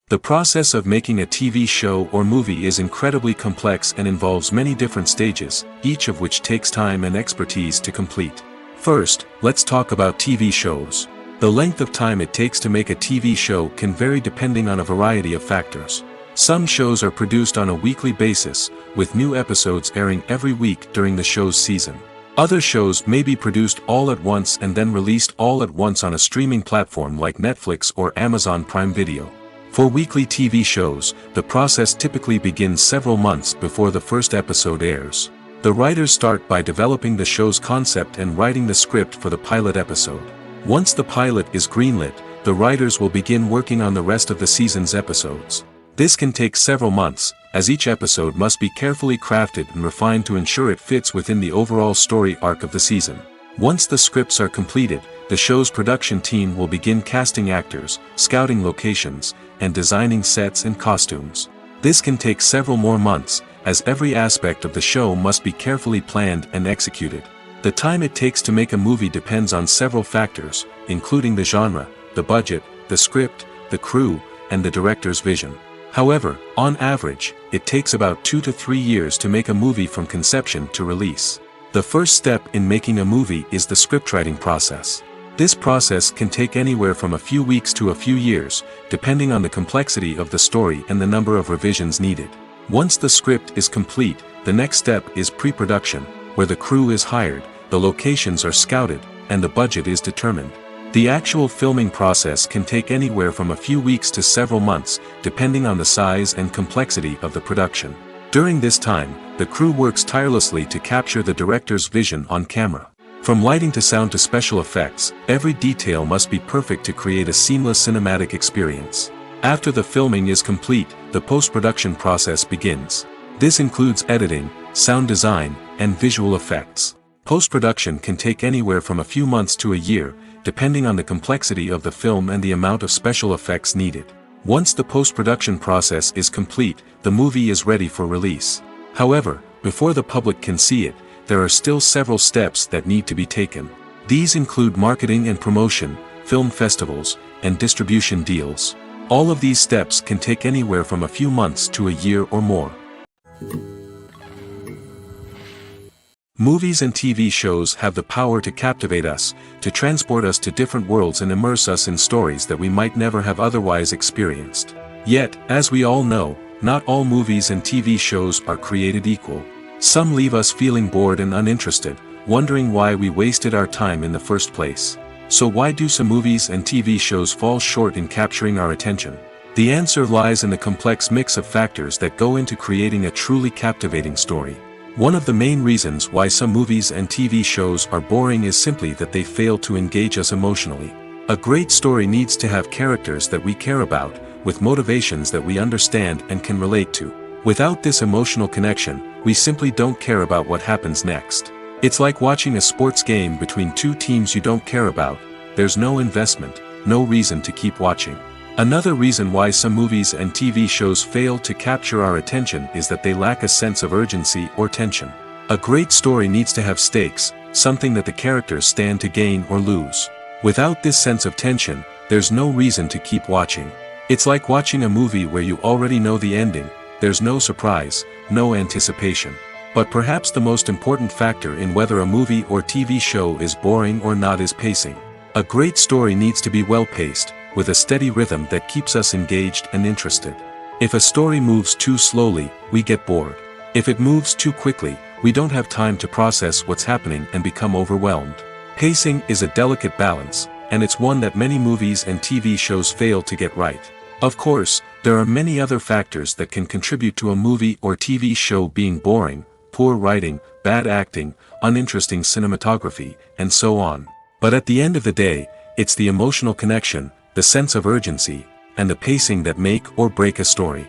Speaker 1: The process of making a TV show or movie is incredibly complex and involves many different stages, each of which takes time and expertise to complete. First, let's talk about TV shows. The length of time it takes to make a TV show can vary depending on a variety of factors. Some shows are produced on a weekly basis, with new episodes airing every week during the show's season. Other shows may be produced all at once and then released all at once on a streaming platform like Netflix or Amazon Prime Video. For weekly TV shows, the process typically begins several months before the first episode airs. The writers start by developing the show's concept and writing the script for the pilot episode. Once the pilot is greenlit, the writers will begin working on the rest of the season's episodes. This can take several months, as each episode must be carefully crafted and refined to ensure it fits within the overall story arc of the season. Once the scripts are completed, the show's production team will begin casting actors, scouting locations, and designing sets and costumes. This can take several more months, as every aspect of the show must be carefully planned and executed. The time it takes to make a movie depends on several factors, including the genre, the budget, the script, the crew, and the director's vision. However, on average, it takes about 2 to 3 years to make a movie from conception to release. The first step in making a movie is the scriptwriting process. This process can take anywhere from a few weeks to a few years, depending on the complexity of the story and the number of revisions needed. Once the script is complete, the next step is pre-production, where the crew is hired, the locations are scouted, and the budget is determined. The actual filming process can take anywhere from a few weeks to several months, depending on the size and complexity of the production. During this time, the crew works tirelessly to capture the director's vision on camera. From lighting to sound to special effects, every detail must be perfect to create a seamless cinematic experience. After the filming is complete, the post-production process begins. This includes editing, sound design, and visual effects. Post-production can take anywhere from a few months to a year, depending on the complexity of the film and the amount of special effects needed. Once the post-production process is complete, the movie is ready for release. However, before the public can see it, there are still several steps that need to be taken. These include marketing and promotion, film festivals, and distribution deals. All of these steps can take anywhere from a few months to a year or more. Movies and TV shows have the power to captivate us, to transport us to different worlds and immerse us in stories that we might never have otherwise experienced. Yet, as we all know, not all movies and TV shows are created equal. Some leave us feeling bored and uninterested, wondering why we wasted our time in the first place. So why do some movies and TV shows fall short in capturing our attention? The answer lies in the complex mix of factors that go into creating a truly captivating story. One of the main reasons why some movies and TV shows are boring is simply that they fail to engage us emotionally. A great story needs to have characters that we care about, with motivations that we understand and can relate to. Without this emotional connection, we simply don't care about what happens next. It's like watching a sports game between two teams you don't care about. There's no investment, no reason to keep watching. Another reason why some movies and TV shows fail to capture our attention is that they lack a sense of urgency or tension. A great story needs to have stakes, something that the characters stand to gain or lose. Without this sense of tension, there's no reason to keep watching. It's like watching a movie where you already know the ending, there's no surprise, no anticipation. But perhaps the most important factor in whether a movie or TV show is boring or not is pacing. A great story needs to be well-paced, with a steady rhythm that keeps us engaged and interested. If a story moves too slowly, we get bored. If it moves too quickly, we don't have time to process what's happening and become overwhelmed. Pacing is a delicate balance, and it's one that many movies and TV shows fail to get right. Of course, there are many other factors that can contribute to a movie or TV show being boring: poor writing, bad acting, uninteresting cinematography, and so on. But at the end of the day, it's the emotional connection, the sense of urgency, and the pacing that make or break a story.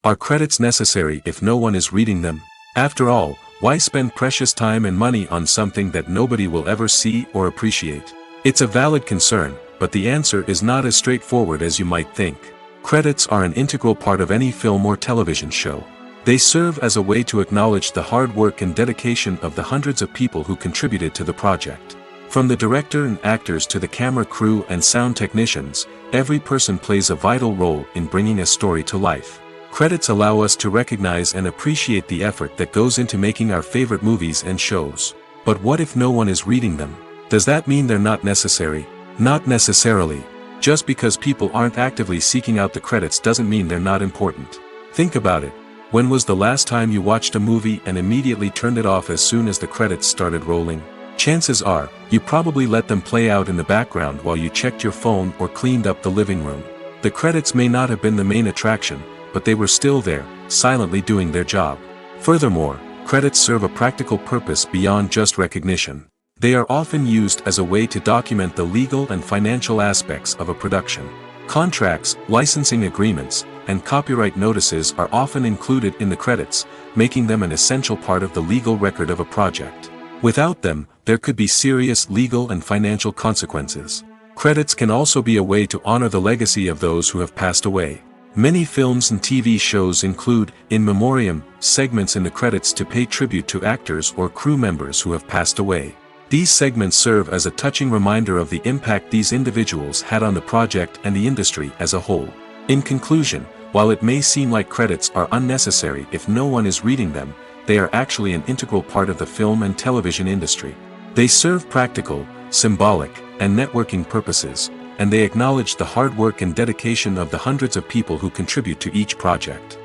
Speaker 1: Are credits necessary if no one is reading them? After all, why spend precious time and money on something that nobody will ever see or appreciate? It's a valid concern, but the answer is not as straightforward as you might think. Credits are an integral part of any film or television show. They serve as a way to acknowledge the hard work and dedication of the hundreds of people who contributed to the project. From the director and actors to the camera crew and sound technicians, every person plays a vital role in bringing a story to life. Credits allow us to recognize and appreciate the effort that goes into making our favorite movies and shows. But what if no one is reading them? Does that mean they're not necessary? Not necessarily. Just because people aren't actively seeking out the credits doesn't mean they're not important. Think about it. When was the last time you watched a movie and immediately turned it off as soon as the credits started rolling? Chances are, you probably let them play out in the background while you checked your phone or cleaned up the living room. The credits may not have been the main attraction, but they were still there, silently doing their job. Furthermore, credits serve a practical purpose beyond just recognition. They are often used as a way to document the legal and financial aspects of a production. Contracts, licensing agreements, and copyright notices are often included in the credits, making them an essential part of the legal record of a project. Without them, there could be serious legal and financial consequences. Credits can also be a way to honor the legacy of those who have passed away. Many films and TV shows include, in memoriam, segments in the credits to pay tribute to actors or crew members who have passed away. These segments serve as a touching reminder of the impact these individuals had on the project and the industry as a whole. In conclusion, while it may seem like credits are unnecessary if no one is reading them, they are actually an integral part of the film and television industry. They serve practical, symbolic, and networking purposes, and they acknowledge the hard work and dedication of the hundreds of people who contribute to each project.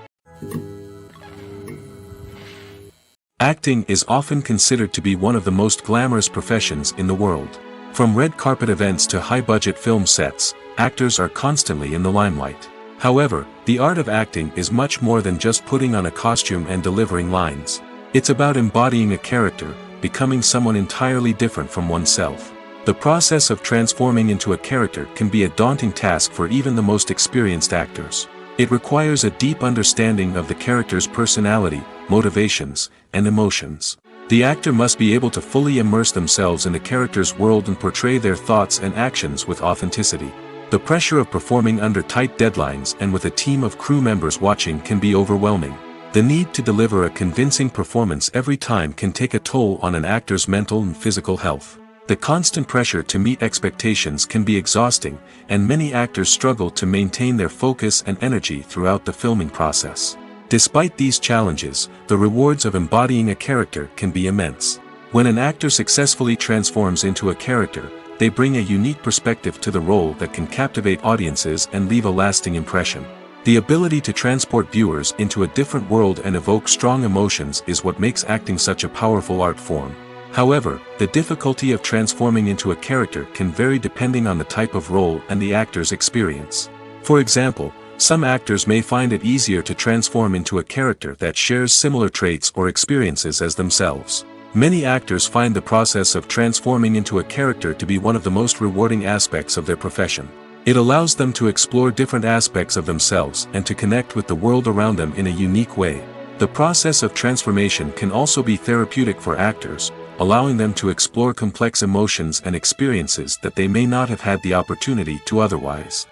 Speaker 1: Acting is often considered to be one of the most glamorous professions in the world. From red carpet events to high-budget film sets, actors are constantly in the limelight. However, the art of acting is much more than just putting on a costume and delivering lines. It's about embodying a character, becoming someone entirely different from oneself. The process of transforming into a character can be a daunting task for even the most experienced actors. It requires a deep understanding of the character's personality, motivations, and emotions. The actor must be able to fully immerse themselves in the character's world and portray their thoughts and actions with authenticity. The pressure of performing under tight deadlines and with a team of crew members watching can be overwhelming. The need to deliver a convincing performance every time can take a toll on an actor's mental and physical health. The constant pressure to meet expectations can be exhausting, and many actors struggle to maintain their focus and energy throughout the filming process. Despite these challenges, the rewards of embodying a character can be immense. When an actor successfully transforms into a character, they bring a unique perspective to the role that can captivate audiences and leave a lasting impression. The ability to transport viewers into a different world and evoke strong emotions is what makes acting such a powerful art form. However, the difficulty of transforming into a character can vary depending on the type of role and the actor's experience. For example, some actors may find it easier to transform into a character that shares similar traits or experiences as themselves. Many actors find the process of transforming into a character to be one of the most rewarding aspects of their profession. It allows them to explore different aspects of themselves and to connect with the world around them in a unique way. The process of transformation can also be therapeutic for actors, allowing them to explore complex emotions and experiences that they may not have had the opportunity to otherwise.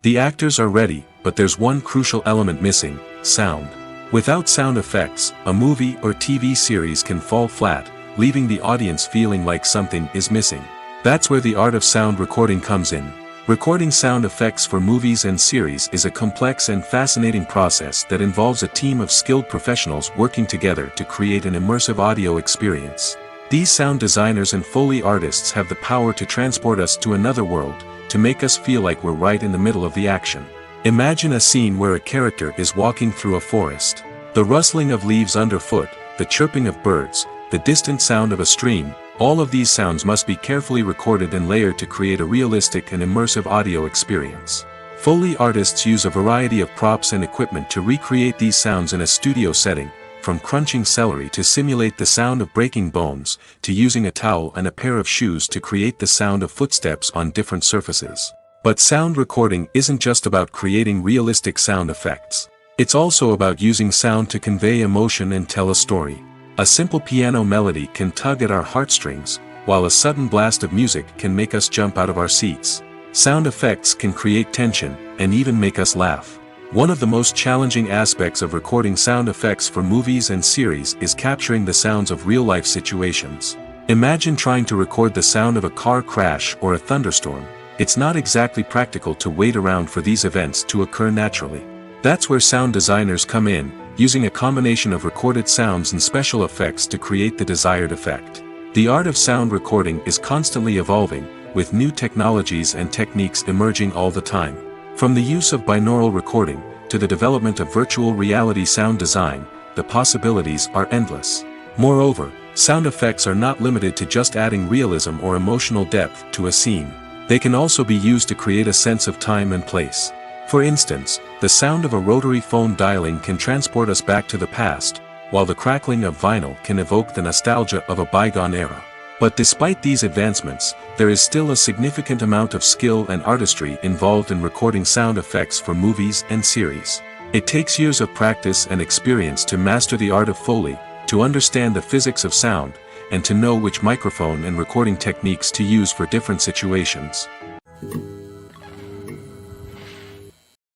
Speaker 1: The actors are ready, but there's one crucial element missing: sound. Without sound effects, a movie or TV series can fall flat, leaving the audience feeling like something is missing. That's where the art of sound recording comes in. Recording sound effects for movies and series is a complex and fascinating process that involves a team of skilled professionals working together to create an immersive audio experience. These sound designers and Foley artists have the power to transport us to another world, to make us feel like we're right in the middle of the action. Imagine a scene where a character is walking through a forest. The rustling of leaves underfoot, the chirping of birds, the distant sound of a stream, all of these sounds must be carefully recorded and layered to create a realistic and immersive audio experience. Foley artists use a variety of props and equipment to recreate these sounds in a studio setting, from crunching celery to simulate the sound of breaking bones, to using a towel and a pair of shoes to create the sound of footsteps on different surfaces. But sound recording isn't just about creating realistic sound effects. It's also about using sound to convey emotion and tell a story. A simple piano melody can tug at our heartstrings, while a sudden blast of music can make us jump out of our seats. Sound effects can create tension, and even make us laugh. One of the most challenging aspects of recording sound effects for movies and series is capturing the sounds of real-life situations. Imagine trying to record the sound of a car crash or a thunderstorm. It's not exactly practical to wait around for these events to occur naturally. That's where sound designers come in, using a combination of recorded sounds and special effects to create the desired effect. The art of sound recording is constantly evolving, with new technologies and techniques emerging all the time. From the use of binaural recording, to the development of virtual reality sound design, the possibilities are endless. Moreover, sound effects are not limited to just adding realism or emotional depth to a scene. They can also be used to create a sense of time and place. For instance, the sound of a rotary phone dialing can transport us back to the past, while the crackling of vinyl can evoke the nostalgia of a bygone era. But despite these advancements, there is still a significant amount of skill and artistry involved in recording sound effects for movies and series. It takes years of practice and experience to master the art of Foley, to understand the physics of sound, and to know which microphone and recording techniques to use for different situations.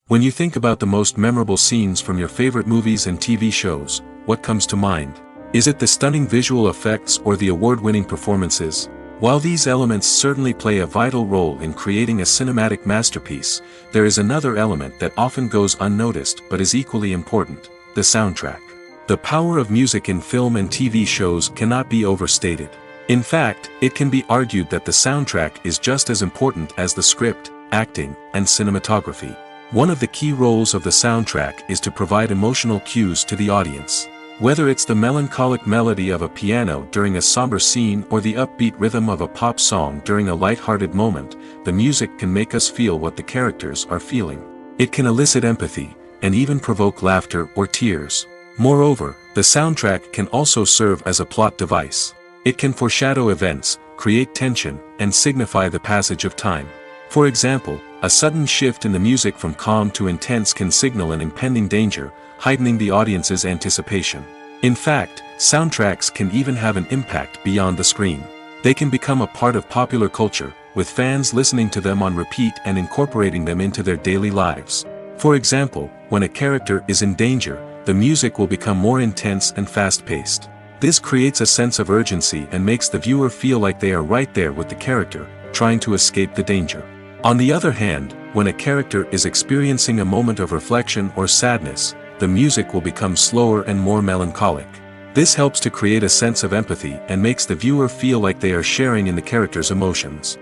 Speaker 1: When you think about the most memorable scenes from your favorite movies and TV shows, what comes to mind? Is it the stunning visual effects or the award-winning performances? While these elements certainly play a vital role in creating a cinematic masterpiece, there is another element that often goes unnoticed but is equally important: the soundtrack. The power of music in film and TV shows cannot be overstated. In fact, it can be argued that the soundtrack is just as important as the script, acting, and cinematography. One of the key roles of the soundtrack is to provide emotional cues to the audience. Whether it's the melancholic melody of a piano during a somber scene or the upbeat rhythm of a pop song during a light-hearted moment, the music can make us feel what the characters are feeling. It can elicit empathy, and even provoke laughter or tears. Moreover, the soundtrack can also serve as a plot device. It can foreshadow events, create tension, and signify the passage of time. For example, a sudden shift in the music from calm to intense can signal an impending danger, heightening the audience's anticipation. In fact, soundtracks can even have an impact beyond the screen. They can become a part of popular culture, with fans listening to them on repeat and incorporating them into their daily lives. For example, when a character is in danger, the music will become more intense and fast-paced. This creates a sense of urgency and makes the viewer feel like they are right there with the character, trying to escape the danger. On the other hand, when a character is experiencing a moment of reflection or sadness, the music will become slower and more melancholic. This helps to create a sense of empathy and makes the viewer feel like they are sharing in the character's emotions.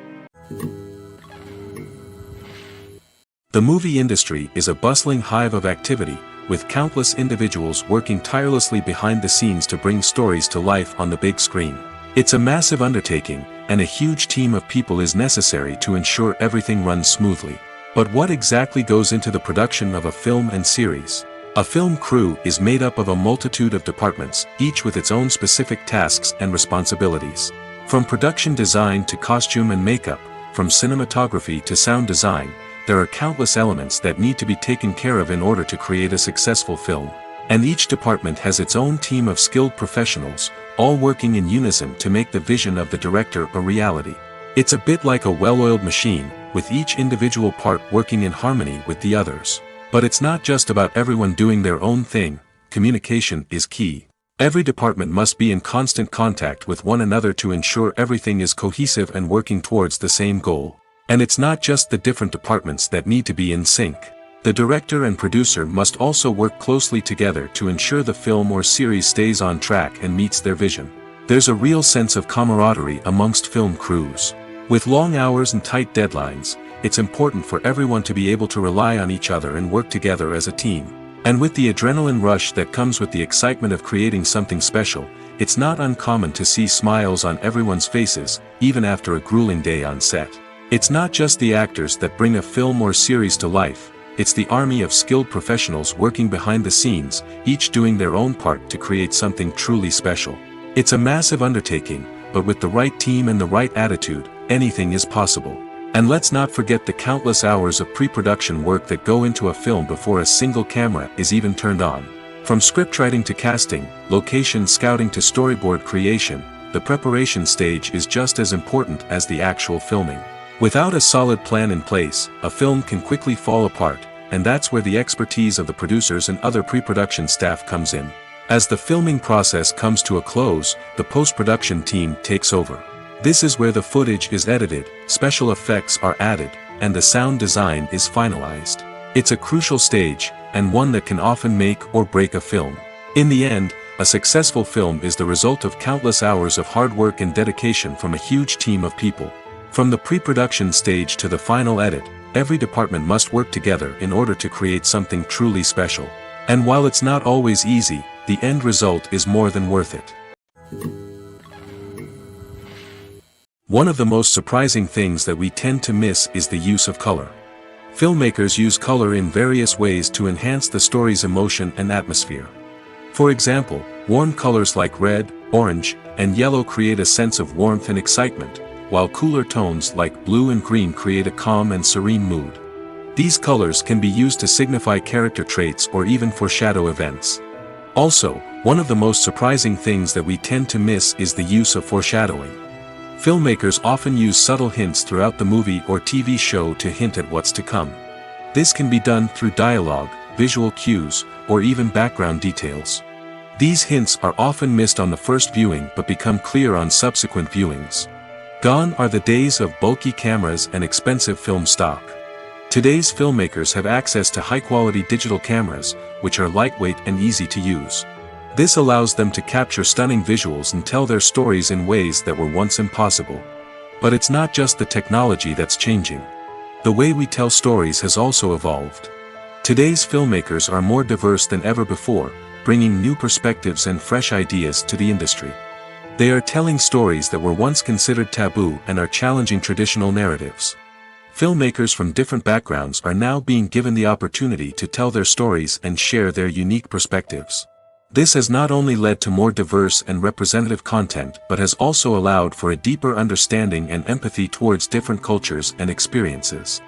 Speaker 1: The movie industry is a bustling hive of activity, with countless individuals working tirelessly behind the scenes to bring stories to life on the big screen. It's a massive undertaking, and a huge team of people is necessary to ensure everything runs smoothly. But what exactly goes into the production of a film and series? A film crew is made up of a multitude of departments, each with its own specific tasks and responsibilities. From production design to costume and makeup, from cinematography to sound design, there are countless elements that need to be taken care of in order to create a successful film. And each department has its own team of skilled professionals, all working in unison to make the vision of the director a reality. It's a bit like a well-oiled machine, with each individual part working in harmony with the others. But it's not just about everyone doing their own thing. Communication is key. Every department must be in constant contact with one another to ensure everything is cohesive and working towards the same goal. And it's not just the different departments that need to be in sync. The director and producer must also work closely together to ensure the film or series stays on track and meets their vision. There's a real sense of camaraderie amongst film crews. With long hours and tight deadlines, it's important for everyone to be able to rely on each other and work together as a team. And with the adrenaline rush that comes with the excitement of creating something special, it's not uncommon to see smiles on everyone's faces, even after a grueling day on set. It's not just the actors that bring a film or series to life, it's the army of skilled professionals working behind the scenes, each doing their own part to create something truly special. It's a massive undertaking, but with the right team and the right attitude, anything is possible. And let's not forget the countless hours of pre-production work that go into a film before a single camera is even turned on. From scriptwriting to casting, location scouting to storyboard creation, the preparation stage is just as important as the actual filming. Without a solid plan in place, a film can quickly fall apart, and that's where the expertise of the producers and other pre-production staff comes in. As the filming process comes to a close, the post-production team takes over. This is where the footage is edited, special effects are added, and the sound design is finalized. It's a crucial stage, and one that can often make or break a film. In the end, a successful film is the result of countless hours of hard work and dedication from a huge team of people. From the pre-production stage to the final edit, every department must work together in order to create something truly special. And while it's not always easy, the end result is more than worth it. One of the most surprising things that we tend to miss is the use of color. Filmmakers use color in various ways to enhance the story's emotion and atmosphere. For example, warm colors like red, orange, and yellow create a sense of warmth and excitement, while cooler tones like blue and green create a calm and serene mood. These colors can be used to signify character traits or even foreshadow events. Also, one of the most surprising things that we tend to miss is the use of foreshadowing. Filmmakers often use subtle hints throughout the movie or TV show to hint at what's to come. This can be done through dialogue, visual cues, or even background details. These hints are often missed on the first viewing but become clear on subsequent viewings. Gone are the days of bulky cameras and expensive film stock. Today's filmmakers have access to high-quality digital cameras, which are lightweight and easy to use. This allows them to capture stunning visuals and tell their stories in ways that were once impossible. But it's not just the technology that's changing. The way we tell stories has also evolved. Today's filmmakers are more diverse than ever before, bringing new perspectives and fresh ideas to the industry. They are telling stories that were once considered taboo and are challenging traditional narratives. Filmmakers from different backgrounds are now being given the opportunity to tell their stories and share their unique perspectives. This has not only led to more diverse and representative content but has also allowed for a deeper understanding and empathy towards different cultures and experiences.